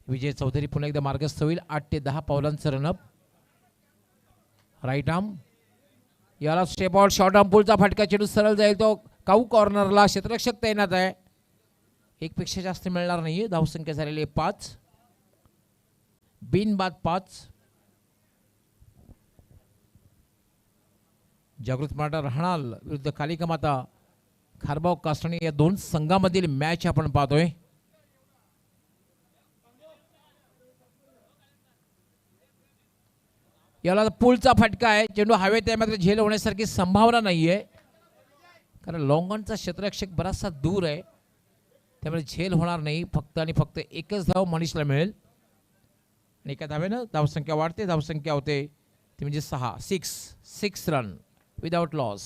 विजय चौधरी पुन्हा एकदा मार्गस्थ होईल. 8 ते 10 पावलांचं रनअप. राईट आर्म, याला स्टेप आउट शॉर्ट आर्म पुलचा फटका, चेंडू सरळ जाईल तो काऊ कॉर्नरला. क्षेत्ररक्षक तैनात आहे, एकपेक्षा जास्त मिळणार नाहीये. धावसंख्या झालेली आहे 5, बिनबाद 5. जागृत मराठा रहाणाल विरुद्ध कालिका माता खारबाव कासणी या दोन संघामधील मॅच आपण पाहतोय. याला पुलचा फटका आहे, चेंडू हवेत आहे, मात्र झेल होण्यासारखी संभावना नाहीये, कारण लॉंगॉनचा क्षेत्ररक्षक बराचसा दूर आहे, त्यामुळे झेल होणार नाही. फक्त आणि फक्त एकच धाव मनीषला मिळेल आणि एका धावेनं धावसंख्या वाढते. धावसंख्या होते ती म्हणजे 6 रन विदाउट लॉस.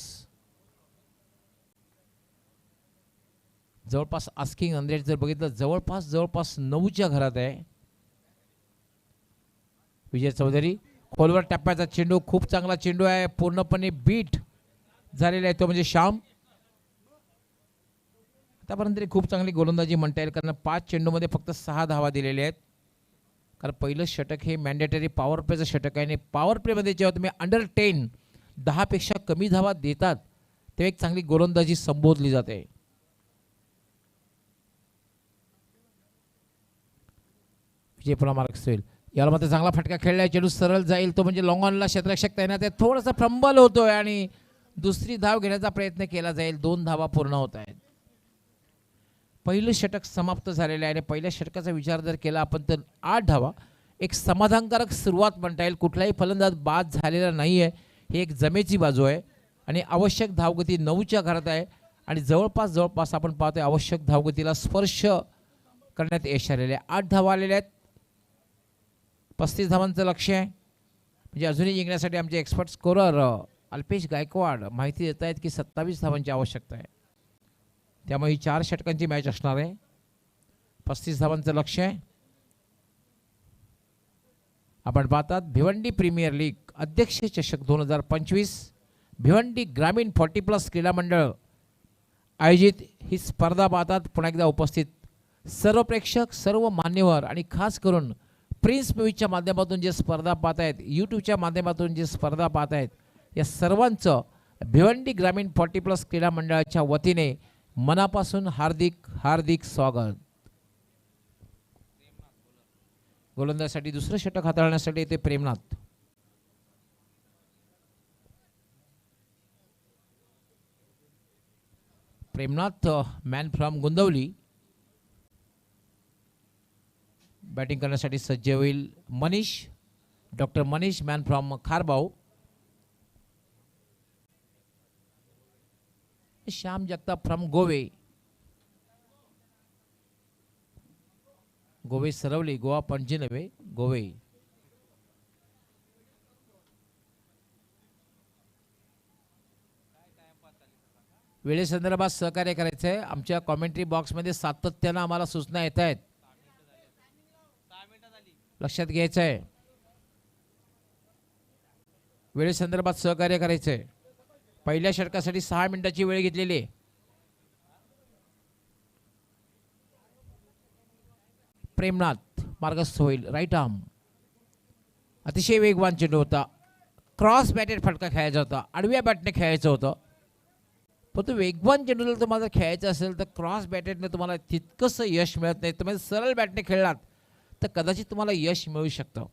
जवळपास आस्किंग रन रेट जर बघितलं जवळपास 9च्या घरात आहे. विजय चौधरी खोलवर टप्प्याचा चेंडू, खूप चांगला चेंडू आहे, पूर्णपणे बीट झालेला आहे तो म्हणजे श्याम. आतापर्यंत खूप चांगली गोलंदाजी म्हणता येईल, कारण 5 चेंडूमध्ये फक्त 6 धावा दिलेल्या आहेत. कारण पहिलं षटक हे मॅन्डेटरी पॉवर प्लेचं षटक आहे आणि पॉवर प्लेमध्ये जेव्हा तुम्ही अंडर 10 पेक्षा कमी धावा देतात तेव्हा एक चांगली गोलंदाजी संबोधली जाते. विजय पुन्हा मार्क्स होईल. याला मात्र चांगला फटका खेळलाय, चेंडू सरळ जाईल तो म्हणजे लॉंग ऑनला. क्षेत्ररक्षक तैनात आहे, थोडासा फंबल होतोय आणि दुसरी धाव घेण्याचा प्रयत्न केला जाईल. 2 धावा पूर्ण होत आहेत. पहिलं षटक समाप्त झालेलं आहे आणि पहिल्या षटकाचा विचार जर केला आपण तर 8 धावा, एक समाधानकारक सुरुवात म्हणता येईल. कुठलाही फलंदाज बाद झालेला नाही आहे, ही एक जमेची बाजू आहे आणि आवश्यक धावगती 9च्या घरात आहे आणि जवळपास आपण पाहतोय आवश्यक धावगतीला स्पर्श करण्यात यश आलेले आहे. 8 धावा आलेल्या आहेत, 35 धावांचं लक्ष आहे. म्हणजे अजूनही जिंकण्यासाठी आमचे एक्सपर्ट स्कोरर अल्पेश गायकवाड माहिती देत आहेत की 27 धावांची आवश्यकता आहे. त्यामुळे ही 4 षटकांची मॅच असणार आहे. 35 धावांचं लक्ष आहे. आपण पाहतात भिवंडी प्रीमियर लीग अध्यक्ष चषक 2025 भिवंडी ग्रामीण 40+ क्रीडा मंडळ आयोजित ही स्पर्धा पाहतात. पुन्हा एकदा उपस्थित सर्व प्रेक्षक, सर्व मान्यवर आणि खास करून प्रिन्स मूवीच्या माध्यमातून जे स्पर्धा पाहत आहेत, यूट्यूबच्या माध्यमातून जे स्पर्धा पाहत आहेत, या सर्वांचं भिवंडी ग्रामीण 40+ क्रीडा मंडळाच्या वतीने मनापासून हार्दिक स्वागत. गोलंदाजीसाठी दुसरं षटक हाताळण्यासाठी येते Premnath. Man from Gondavali. Batting करण्यासाठी सज्ज होईल doctor Manish man from Kharbav. Shyam Jagtap from Gove Sarvali, Goa Panaji नव्हे, गोवे. वेळेसंदर्भात सहकार्य करायचं आहे. आमच्या कॉमेंट्री बॉक्समध्ये सातत्यानं आम्हाला सूचना येत आहेत, लक्षात घ्यायचं आहे. वेळेसंदर्भात सहकार्य करायचं आहे. पहिल्या षटकासाठी 6 मिनिटाची वेळ घेतलेली आहे. प्रेमनाथ मार्गस्थ होईल. राईट आर्म, अतिशय वेगवान चेंडू होता, क्रॉस बॅटेड फटका खेळायचा होता, आडव्या बॅटने खेळायचं होतं. पण तो वेगवान चेंडू जर तुम्हाला खेळायचा असेल तर क्रॉस बॅटेडने तुम्हाला तितकंसं यश मिळत नाही. तुम्ही सरळ बॅटने खेळलात तर कदाचित तुम्हाला यश मिळू शकतं.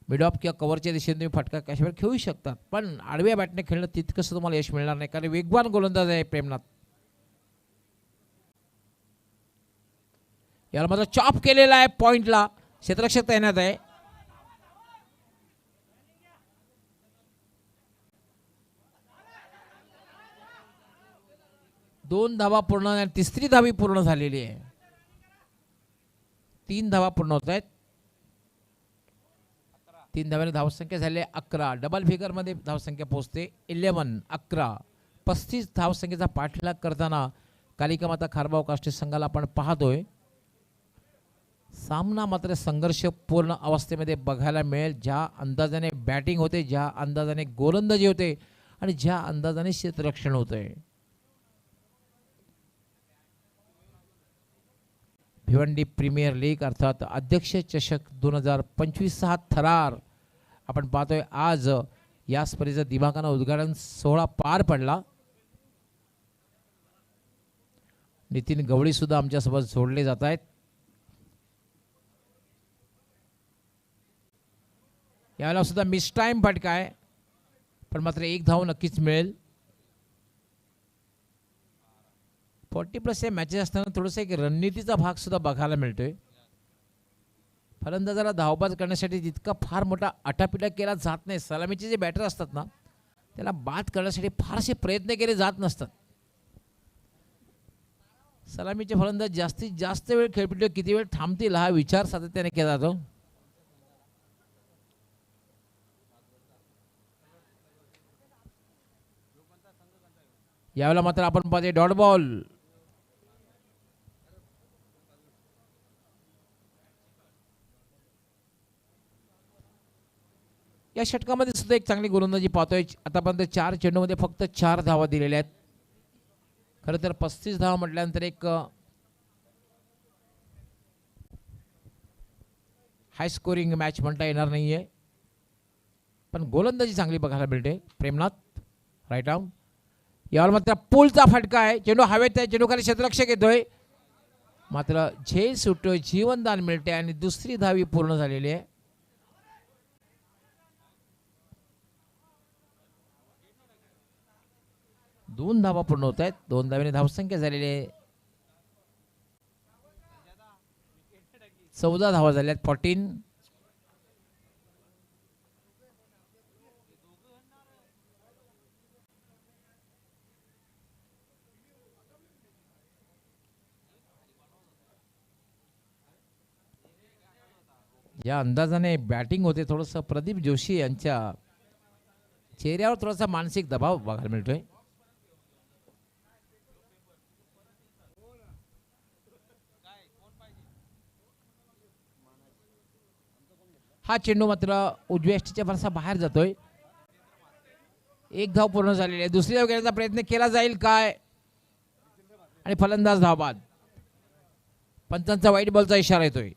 मिड ऑफ किंवा कव्हरच्या दिशेने तुम्ही फटका कशावर खेळू शकतात, पण आडव्या बॅटने खेळणं तितकंसं तुम्हाला यश मिळणार नाही, कारण वेगवान गोलंदाज आहे प्रेमनाथ. याला माझा चॉप केलेला आहे पॉइंटला, क्षेत्ररक्षक तैनात आहे. दोन धावा पूर्ण आणि तिसरी धावी पूर्ण झालेली आहे. 3 धावा पूर्ण होत आहेत. 3 धाव्याने धावसंख्या झाली 11. डबल फिगरमध्ये धावसंख्या पोहोचते 11. 35 धावसंख्येचा पाठलाग करताना कालिका माता खारबाव काष्टी संघाला आपण पाहतोय. सामना मात्र संघर्षपूर्ण अवस्थेमध्ये बघायला मिळेल. ज्या अंदाजाने बॅटिंग होते, ज्या अंदाजाने गोलंदाजी होते आणि ज्या अंदाजाने क्षेत्ररक्षण होते. भिवंडी प्रीमियर लीग अर्थात अध्यक्ष चषक 2025 हा थरार आपण पाहतोय. आज या स्पर्धेचा दिमाखानं उद्घाटन सोहळा पार पडला. नितीन गवळी सुद्धा आमच्यासोबत जोडले जात आहेत. यावेळेला सुद्धा मिस टाइम फटका आहे, पण मात्र 1 धाव नक्कीच मिळेल. 40+ या मॅचेस असताना थोडंसं एक रणनीतीचा भाग सुद्धा बघायला मिळतोय. फलंदाजाला धावबाज करण्यासाठी तितका फार मोठा अटापिटा केला जात नाही. सलामीचे जे बॅटर असतात ना, त्याला बाद करण्यासाठी फारसे प्रयत्न केले जात नसतात. सलामीचे फलंदाज जास्तीत जास्त वेळ खेळपट्टीवर किती वेळ थांबतील हा विचार सातत्याने केला जातो. यावेळेला मात्र आपण पाहते डॉट बॉल. या षटकामध्ये सुद्धा एक चांगली गोलंदाजी पाहतोय. आतापर्यंत 4 चेंडूमध्ये फक्त 4 धावा दिलेल्या आहेत. खरं तर 35 धावा म्हटल्यानंतर एक हाय स्कोरिंग मॅच म्हणता येणार नाहीये, पण गोलंदाजी चांगली बघायला मिळते. Premnath right arm. यावर मात्र पूलचा फटका आहे. चेंडू हवेत आहे, चेंडूखाली क्षेत्ररक्षक येतोय, मात्र झेल सुटतोय, जीवनदान मिळते आणि दुसरी धावी पूर्ण झालेली आहे. दोन धावा पूर्ण होत आहेत. 2 धाव्याने धावसंख्या झालेली आहे 14 धावा झाल्यात 14. या अंदाजाने बॅटिंग होते. थोडंसं प्रदीप जोशी यांच्या चेहऱ्यावर थोडासा मानसिक दबाव बघायला मिळतोय. हा चेंडू मात्र उजव्या यष्टीच्या फारसा बाहेर जातोय. 1 धाव पूर्ण झालेली आहे. दुसरी धाव घेण्याचा प्रयत्न केला जाईल काय, आणि फलंदाज धावबाद. पंचांचा वाईट बॉलचा इशारा येतोय.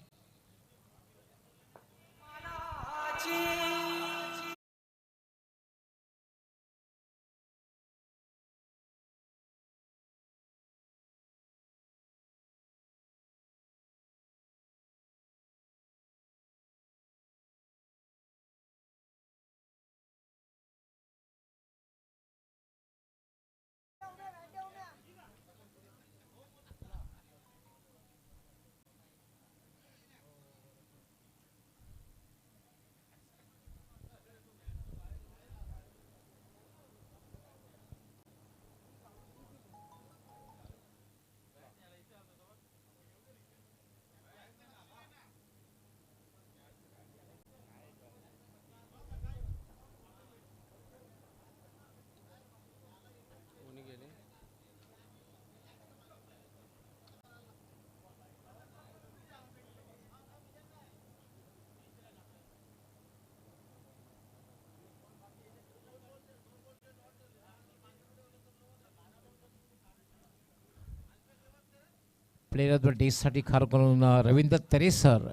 प्लेयर ऑफ द डेसाठी खास करून रवींद्र तरे सर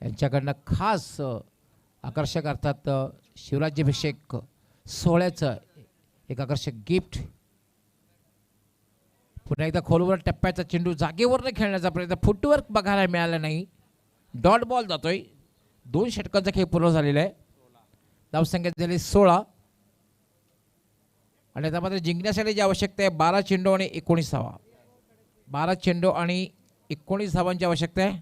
यांच्याकडनं खास आकर्षक अर्थात शिवराज्याभिषेक सोहळ्याचं एक आकर्षक गिफ्ट. पुन्हा एकदा खोलवर टप्प्याचा चेंडू जागेवर खेळण्याचा प्रयत्न, फुटवर्क बघायला मिळाला नाही. डॉट बॉल जातोय. 2 षटकांचा खेळ पूर्ण झालेला आहे. धावसंख्या झाली 16 आणि त्यामध्ये जिंकण्यासाठी जी आवश्यकता आहे 12 चेंडू आणि 19 धावा. 12 चेंडू आणि 19 धावांची आवश्यकता आहे.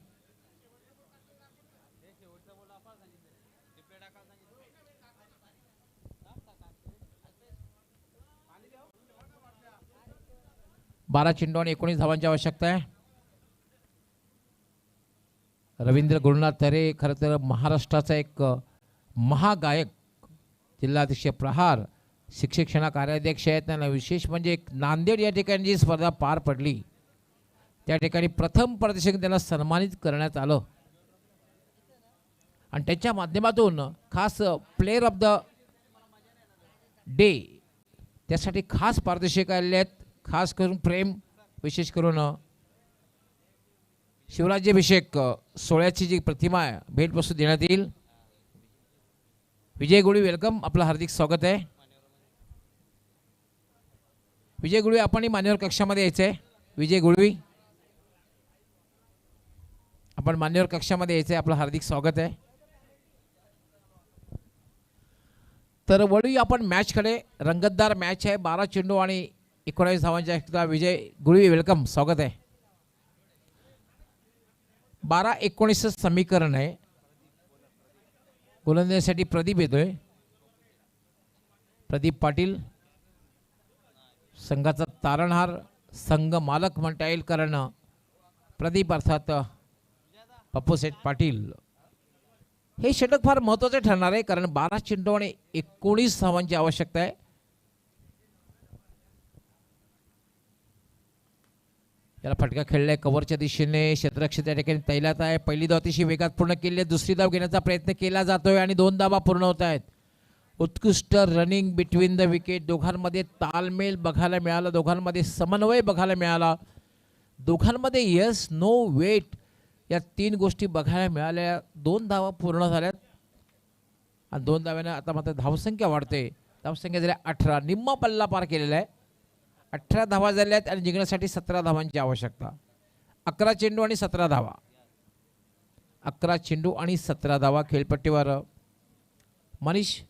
बारा चेंडू आणि 19 धावांची आवश्यकता आहे. रवींद्र गुरुनाथ तरे खरं तर महाराष्ट्राचा एक महागायक, जिल्हाध्यक्ष प्रहार, शिक्षण कार्याध्यक्ष आहेत. त्यांना विशेष म्हणजे एक नांदेड या ठिकाणी जी स्पर्धा पार पडली त्या ठिकाणी प्रथम प्रदर्शन त्यांना सन्मानित करण्यात आलं आणि त्याच्या माध्यमातून खास प्लेअर ऑफ द डे त्यासाठी खास पारितोषिक आलेले आहेत. खास करून प्रेम, विशेष करून शिवराज्याभिषेक सोहळ्याची जी प्रतिमा आहे भेटवस्तू देण्यात येईल. विजय गुळवी वेलकम, आपलं हार्दिक स्वागत आहे. विजय गुळवी आपण मान्यवर कक्षामध्ये यायचं आहे. विजय गुळवी आपण मान्यवर कक्षामध्ये यायचं आहे, आपलं हार्दिक स्वागत आहे. तर वळूया आपण मॅचकडे. रंगतदार मॅच आहे. 12 चेंडू आणि 19 धावांच्या. विजय गुळवी वेलकम, स्वागत आहे. 12-19 समीकरण आहे. गोलंदाजीसाठी प्रदीप येतोय. प्रदीप पाटील संघाचा तारणहार, संघ मालक म्हणता येईल, कारण प्रदीप अर्थात पप्पू सेठ पाटील. हे षटक फार महत्त्वाचे ठरणार आहे कारण 12 चेंडू आणि 19 धावांची आवश्यकता आहे. याला फटका खेळलाय कव्हरच्या दिशेने. क्षेत्ररक्षक त्या ठिकाणी तैलात आहे. पहिली धाव अतिशय वेगात पूर्ण केली आहे. दुसरी धाव घेण्याचा प्रयत्न केला जातोय आणि 2 धावा पूर्ण होत आहेत. उत्कृष्ट रनिंग बिटवीन द विकेट. दोघांमध्ये तालमेल बघायला मिळाला, दोघांमध्ये समन्वय बघायला मिळाला, दोघांमध्ये यस नो वेट या 3 गोष्टी बघायला मिळाल्या. 2 धावा पूर्ण झाल्यात आणि 2 धाव्यानं आता मात्र धावसंख्या वाढते. धावसंख्या झाल्या 18. निम्मा पल्ला पार केलेला आहे. 18 धावा झाल्या आहेत आणि जिंकण्यासाठी 17 धावांची आवश्यकता. 11 चेंडू आणि 17 धावा. 11 चेंडू आणि 17 धावा खेळपट्टीवर. मनीष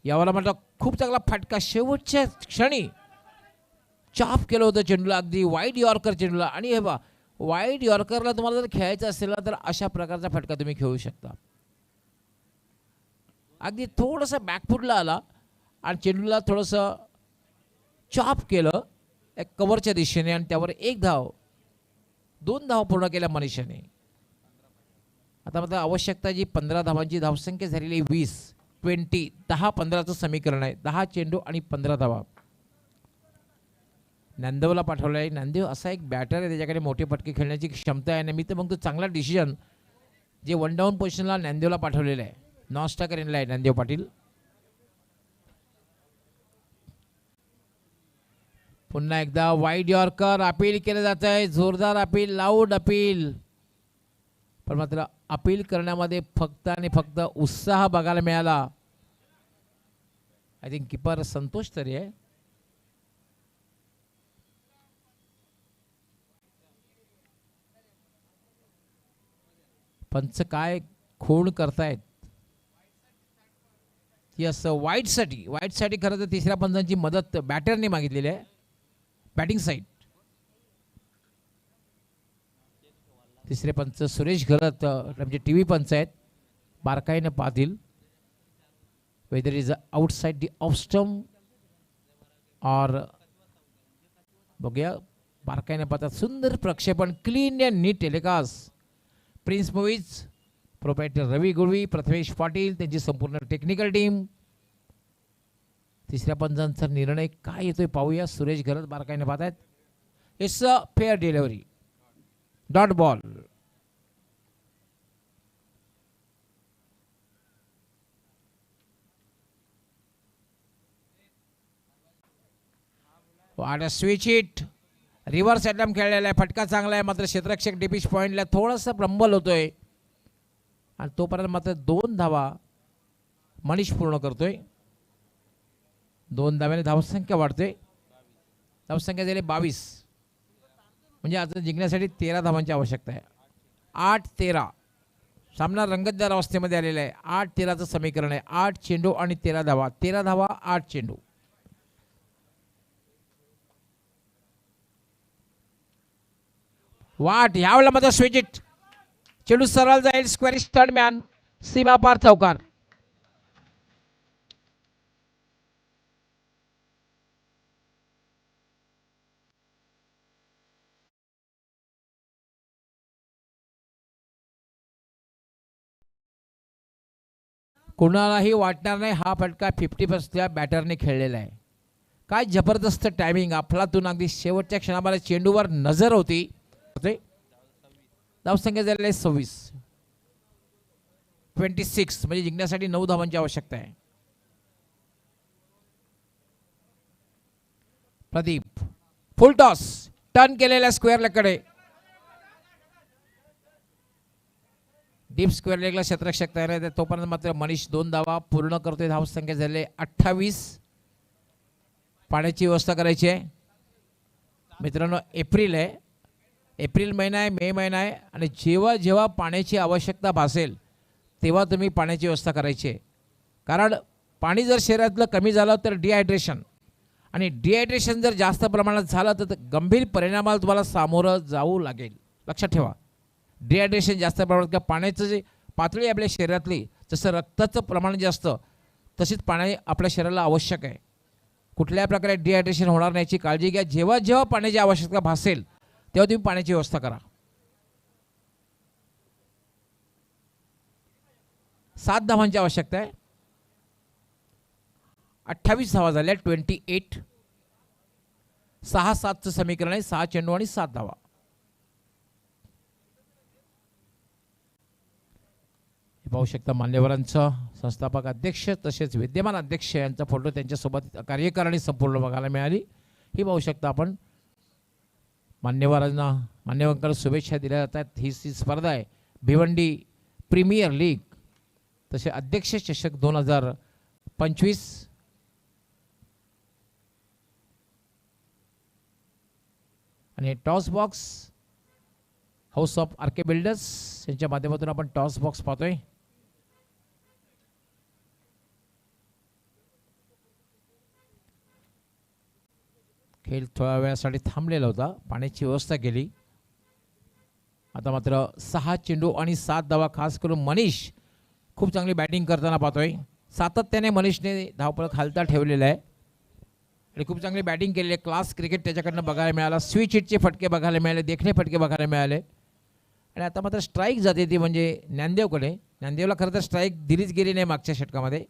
यावर म्हटलं खूप चांगला फटका शेवटच्या क्षणी चाप केलं होतं चेंडूला, अगदी वाईड यॉर्कर चेंडूला. आणि हे बा, वाईड यॉर्करला तुम्हाला जर खेळायचं असेल ना तर अशा प्रकारचा फटका तुम्ही खेळू शकता. अगदी थोडंसं बॅकफुटला आला आणि चेंडूला थोडंसं चॉप केलं एक कव्हरच्या दिशेने आणि त्यावर 1 धाव, 2 धावा पूर्ण केल्या मनीषाने. आता मात्र आवश्यकता जी 15 धावांची. धावसंख्या झालेली 20, 10-15चं समीकरण आहे. 10 चेंडू आणि 15 धावा. नांदेवला पाठवलं आहे. नांदेव असा एक बॅटर आहे, त्याच्याकडे मोठे फटके खेळण्याची क्षमता आहे. आणि मी तर मग तो चांगला डिसिजन जे 1 डाऊन पोझिशनला नांदेवला पाठवलेलं आहे. नॉस्टा करेनला आहे नांदेव पाटील. पुन्हा एकदा वाईड यॉर्कर. अपील केलं जात आहे, जोरदार अपील, लाऊड अपील. पण मात्र अपील करण्यामध्ये फक्त आणि फक्त उत्साह बघायला मिळाला. आय थिंक किपर संतोष तरी आहे. पंच काय खूण करतायत. यस, वाईटसाठी खरं तर तिसऱ्या पंचांची मदत बॅटरने मागितलेली आहे. बॅटिंग साईड तिसरे पंच सुरेश घरत म्हणजे टीव्ही पंच आहेत, बारकाईने पाहतील. Whether is outside the off stump और बघूया बारकाईने पाहतात. सुंदर प्रक्षेपण, clean and neat telecast. Prince movies proprietor Ravi Gulvi, Prathamesh Patil, त्यांची संपूर्ण टेक्निकल टीम. तिसऱ्या पंचांचा निर्णय काय येतोय पाहूया. सुरेश घरत बारकाईने पाहत आहेत. It's a fair delivery, dot ball. Switch hit, reverse attempt खेळलेला आहे. फटका चांगला आहे, मात्र क्षेत्ररक्षक डिपिश पॉईंटला थोडंसं प्रंबल होतोय आणि तोपर्यंत मात्र 2 धावा मनीष पूर्ण करतोय. 2 धाव्याने धावसंख्या वाढते. धावसंख्या झाली 22. म्हणजे आता जिंकण्यासाठी 13 धावांची आवश्यकता आहे. 8-13 सामना रंगतदार अवस्थेमध्ये आलेला आहे. 8-13चं समीकरण आहे. 8 चेंडू आणि 13 धावा. 13 धावा 8 चेंडू. वाट यावेळेला मात्र स्विच इट. चेंडू सरळ जाईल. स्क्वेअरिश थर्ड मॅन सीमा पार चौकार. कोणालाही वाटणार नाही हा फटका 50% बॅटरने खेळलेला आहे. काय जबरदस्त टायमिंग. अफलातून अगदी शेवटच्या क्षणाला चेंडूवर नजर होती. धावसंख्या झालेली आहे 26 म्हणजे जिंकण्यासाठी 9 धावांची आवश्यकता आहे. प्रदीप फुल टॉस टर्न केलेल्या स्क्वेअर लेगकडे. डीप स्क्वेअर लेगला क्षेत्ररक्षक तयार आहे. तोपर्यंत मात्र मनीष 2 धावा पूर्ण करतोय. धावसंख्या झाले 28. पाण्याची व्यवस्था करायची आहे मित्रांनो. एप्रिल आहे. एप्रिल महिना आहे, मे महिना आहे आणि जेव्हा जेव्हा पाण्याची आवश्यकता भासेल तेव्हा तुम्ही पाण्याची व्यवस्था करायची आहे. कारण पाणी जर शरीरातलं कमी झालं तर डिहायड्रेशन आणि डिहायड्रेशन जर जास्त प्रमाणात झालं तर गंभीर परिणामाला तुम्हाला सामोरं जाऊ लागेल. लक्षात ठेवा. डिहायड्रेशन जास्त प्रमाणात किंवा पाण्याचं जे पातळी आपल्या शरीरातली जसं रक्ताचं प्रमाण जे असतं तशीच पाणी आपल्या शरीराला आवश्यक आहे. कुठल्या प्रकारे डिहायड्रेशन होणार नाही याची काळजी घ्या. जेव्हा जेव्हा पाण्याची आवश्यकता भासेल तेव्हा तुम्ही पाण्याची व्यवस्था करा. 7 धावांची आवश्यकता आहे. 28 धावा झाल्या. 28. 6-7चं समीकरण आहे. 6 चेंडू आणि 7 धावा. पाहू शकता मान्यवरांचं संस्थापक अध्यक्ष तसेच विद्यमान अध्यक्ष यांचा फोटो त्यांच्यासोबत कार्यकारिणी संपूर्ण बघायला मिळाली. ही पाहू शकता आपण. मान्यवरांकडे शुभेच्छा दिल्या जातात. ही स्पर्धा आहे भिवंडी प्रीमियर लीग तसे अध्यक्ष चषक 2025. आणि toss box house of RK builders यांच्या माध्यमातून आपण टॉस बॉक्स पाहतोय. खेळ थोड्या वेळासाठी थांबलेला होता. पाण्याची व्यवस्था केली. आता मात्र 6 चेंडू आणि 7 धावा. खास करून मनीष खूप चांगली बॅटिंग करताना पाहतोय. सातत्याने मनीषने धावपळ खालता ठेवलेला आहे आणि खूप चांगली बॅटिंग केलेली आहे. क्लास क्रिकेट त्याच्याकडनं बघायला मिळाला. स्विच हिटचे फटके बघायला मिळाले. देखणे फटके बघायला मिळाले. आणि आता मात्र स्ट्राईक जाते ती म्हणजे ज्ञानदेवकडे. ज्ञानदेवला खरं तर स्ट्राईक दिलीच गेली नाही मागच्या षटकामध्ये.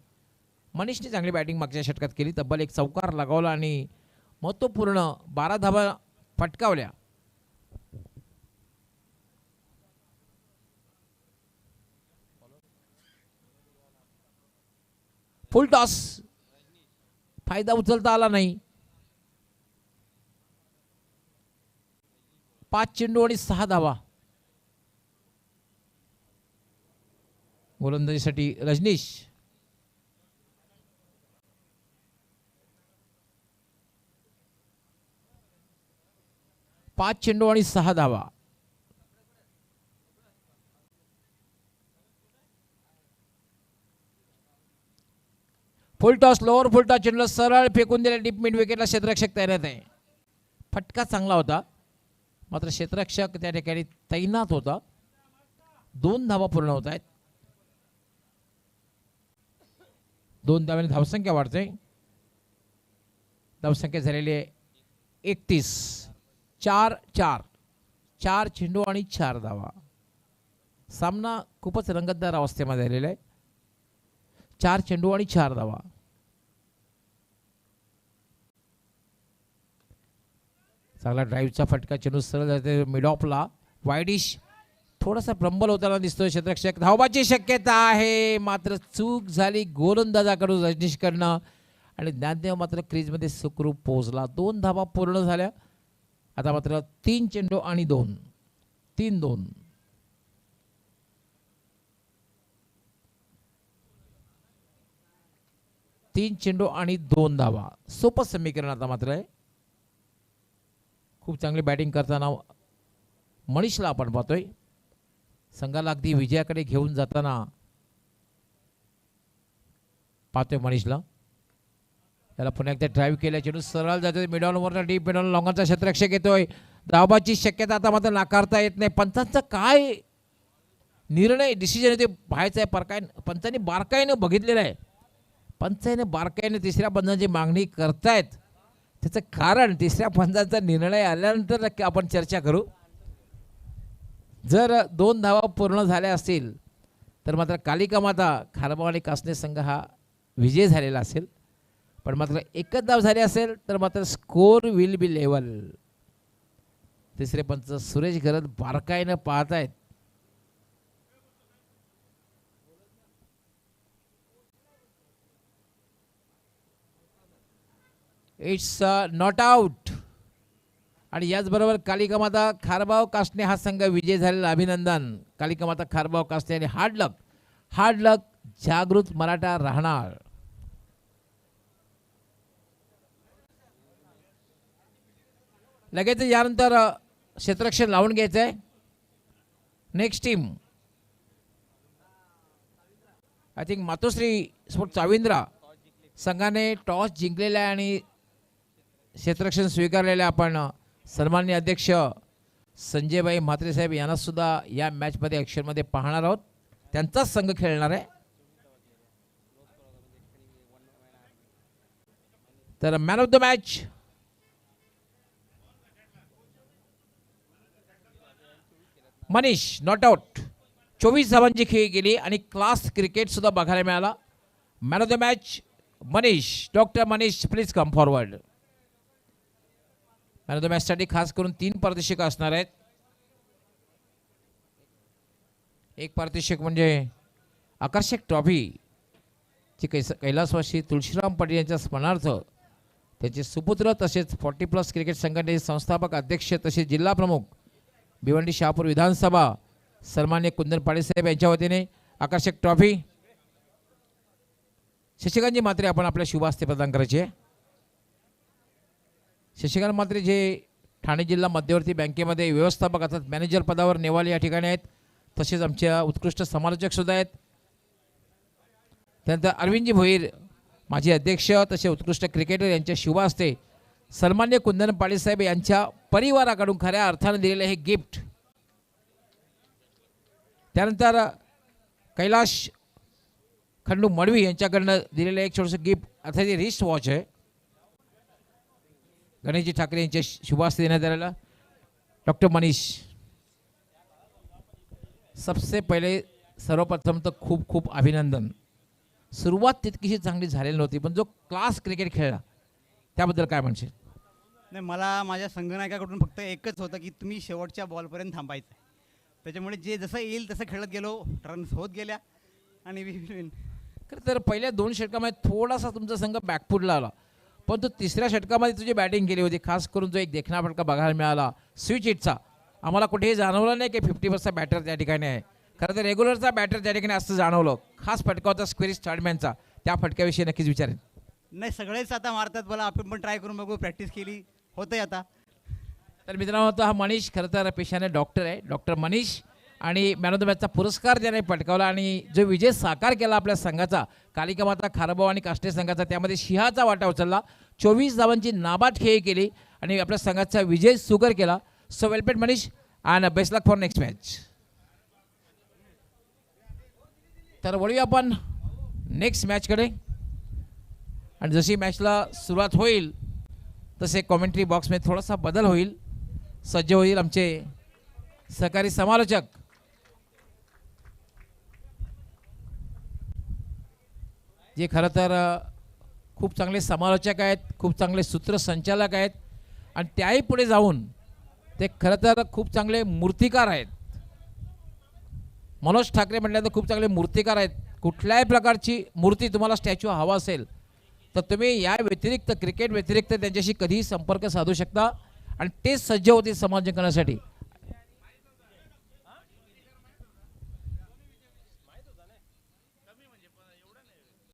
मनीषने चांगली बॅटिंग मागच्या षटकात केली. तब्बल एक चौकार लगावला आणि महत्त्वपूर्ण 12 धावा फटकावल्या. फुल टॉस फायदा उचलता आला नाही. 5 चेंडू आणि 6 धावा. गोलंदाजीसाठी रजनीश. पाच चेंडू आणि 6 धावा. Full toss lower full toss चेंडूला सरळ फेकून दिले. डीप मिड विकेटला क्षेत्ररक्षक तैनात आहे. फटका चांगला होता मात्र क्षेत्ररक्षक त्या ठिकाणी तैनात होता. 2 धावा पूर्ण होत आहेत. 2 धाव्याने धावसंख्या वाढते. धावसंख्या झालेली आहे 31. 4-4. 4 चेंडू आणि 4 धावा. सामना खूपच रंगतदार अवस्थेमध्ये आलेला आहे. 4 चेंडू आणि 4 धावा. चांगला ड्राईव्हचा फटका. चेंडू सरळ जाते मिड ऑफला. वाईडिश थोडासा प्रंबल होताना दिसतोय. क्षेत्ररक्षक धावबाची शक्यता आहे मात्र चूक झाली गोलंदाजाकडून रजनीशकडनं आणि ज्ञानदेव मात्र क्रीजमध्ये सुखरूप पोहोचला. 2 धावा पूर्ण झाल्या. आता मात्र 3 चेंडू आणि 2. 3-2. 3 चेंडू आणि 2 धावा. सोपं समीकरण आता मात्र आहे. खूप चांगली बॅटिंग करताना मनीषला आपण पाहतोय. संघाला अगदी विजयाकडे घेऊन जाताना पाहतोय मनीषला. त्याला पुन्हा एकदा ड्राईव्ह केल्या चेंडू सरळ जातोय मिडॉलवरनं डीप मिडॉल लॉंगरचा क्षेत्ररक्षक येतोय. धावाची शक्यता आता मात्र नाकारता येत नाही. पंचांचा काय निर्णय डिसिजन आहे ते पाहायचं आहे. पंचांनी बारकाईनं बघितलेलं आहे. पंचाने बारकाईने तिसऱ्या पंचांची मागणी करतायत. त्याचं कारण तिसऱ्या पंचांचा निर्णय आल्यानंतर नक्की आपण चर्चा करू. जर 2 धावा पूर्ण झाल्या असतील तर मात्र कालिका माता खारबाव आणि कासने संघ हा विजय झालेला असेल. पण मात्र एकच धाव झाली असेल तर मात्र स्कोर विल बी लेवल. तिसरे पंच सुरेश गरज बारकाईनं पाहत आहेत. It's not out. आणि याचबरोबर कालिका माता खारबाव कासने हा संघ विजय झालेला. अभिनंदन कालिका माता खारबाव कासने. आणि हार्ड लक जागृत मराठा राहणार. लगेच यानंतर क्षेत्ररक्षण लावून घ्यायचं आहे. Next team I think Matoshri sport Chavindra संघाने टॉस जिंकलेला आहे आणि क्षेत्ररक्षण स्वीकारलेलं. आपण सन्माननीय अध्यक्ष संजयभाई म्हात्रे साहेब यांना सुद्धा या मॅचमध्ये ॲक्शनमध्ये पाहणार आहोत. त्यांचाच संघ खेळणार आहे. तर man of the match Manish not out. 24 धावांची खेळी गेली आणि क्लास क्रिकेट सुद्धा बघायला मिळाला. Man of the match Manish. Doctor Manish please come forward. Man of the मॅचसाठी खास करून 3 पारितोषिक असणार आहेत. एक पारितोषिक म्हणजे आकर्षक ट्रॉफी ची कैलासवासी तुळशीराम पाटील यांच्या स्मरणार्थ त्याचे सुपुत्र तसेच 40+ क्रिकेट संघटनेचे संस्थापक अध्यक्ष तसेच जिल्हा प्रमुख भिवंडी शहापूर विधानसभा सन्मान्य कुंदन पाटील साहेब यांच्या वतीने आकर्षक ट्रॉफी शशिकांतजी म्हात्रे आपण आपल्या शुभ हस्ते प्रदान करायचे. शशिकांत म्हात्रे जे ठाणे जिल्हा मध्यवर्ती बँकेमध्ये व्यवस्थापक अर्थात मॅनेजर पदावर नेवाले या ठिकाणी आहेत. तसेच आमच्या उत्कृष्ट समालोचक सुद्धा आहेत. त्यानंतर अरविंदजी भोईर माजी अध्यक्ष तसे उत्कृष्ट क्रिकेटर यांच्या शुभ हस्ते सन्मान्य कुंदन पाटील साहेब यांच्या परिवाराकडून खऱ्या अर्थाने दिलेले हे गिफ्ट. त्यानंतर कैलाश खंडू मडवी यांच्याकडनं दिलेलं एक छोटंसं गिफ्ट अर्थात रिस्ट वॉच आहे. गणेशजी ठाकरे यांच्या शुभ हस्ते देण्यात आलेला. डॉक्टर मनीष सबसे पहिले सर्वप्रथम तर खूप खूप अभिनंदन. सुरुवात तितकीशी चांगली झालेली नव्हती पण जो क्लास क्रिकेट खेळला त्याबद्दल काय म्हणशील? नाही, मला माझ्या संघनायकाकडून फक्त एकच होतं की तुम्ही शेवटच्या बॉलपर्यंत थांबायचं. त्याच्यामुळे जे जसं येईल तसं खेळत गेलो. रन्स होत गेल्या आणि विन. खरं तर पहिल्या 2 षटकामध्ये थोडासा तुमचा संघ बॅकफुटला आला पण तो तिसऱ्या षटकामध्ये तुझी बॅटिंग केली होती. खास करून जो एक देखणा फटका बघायला मिळाला स्विच हिटचा. आम्हाला कुठेही जाणवलं नाही की 50% बॅटर त्या ठिकाणी आहे. खरं तर रेग्युलरचा बॅटर त्या ठिकाणी असं जाणवलं. खास फटका होता स्क्वेरिस थर्डमॅनचा. त्या फटक्याविषयी नक्कीच विचारेन. नाही, सगळेच आता मारतात. मला आपण पण ट्राय करून बघू. प्रॅक्टिस केली होतंय आता. तर मित्रांनो हा मनीष खरं तर पेशाने डॉक्टर आहे. डॉक्टर मनीष आणि मॅन ऑफ द मॅचचा पुरस्कार त्याने पटकावला आणि जो विजय साकार केला आपल्या संघाचा कालिका माता खारबाव आणि काष्टे संघाचा त्यामध्ये सिंहाचा वाटा उचलला. 24 धावांची नाबाद खेळी केली आणि आपल्या संघाचा विजय सुकर केला. So well played Manish and best luck for next match. तर वळूया आपण नेक्स्ट मॅचकडे. आणि जशी मॅचला सुरुवात होईल तसे कॉमेंट्री बॉक्समध्ये थोडासा बदल होईल. सज्ज होईल आमचे सहकारी समालोचक जे खरं तर खूप चांगले समालोचक आहेत. खूप चांगले सूत्रसंचालक आहेत आणि त्याही पुढे जाऊन ते खरं तर खूप चांगले मूर्तिकार आहेत. मनोज ठाकरे म्हटलं तर खूप चांगले मूर्तिकार आहेत. कुठल्याही प्रकारची मूर्ती तुम्हाला स्टॅच्यू हवा असेल तर तुम्ही या व्यतिरिक्त क्रिकेट व्यतिरिक्त त्यांच्याशी कधीही संपर्क साधू शकता आणि ते सज्ज होते समालोचन करण्यासाठी.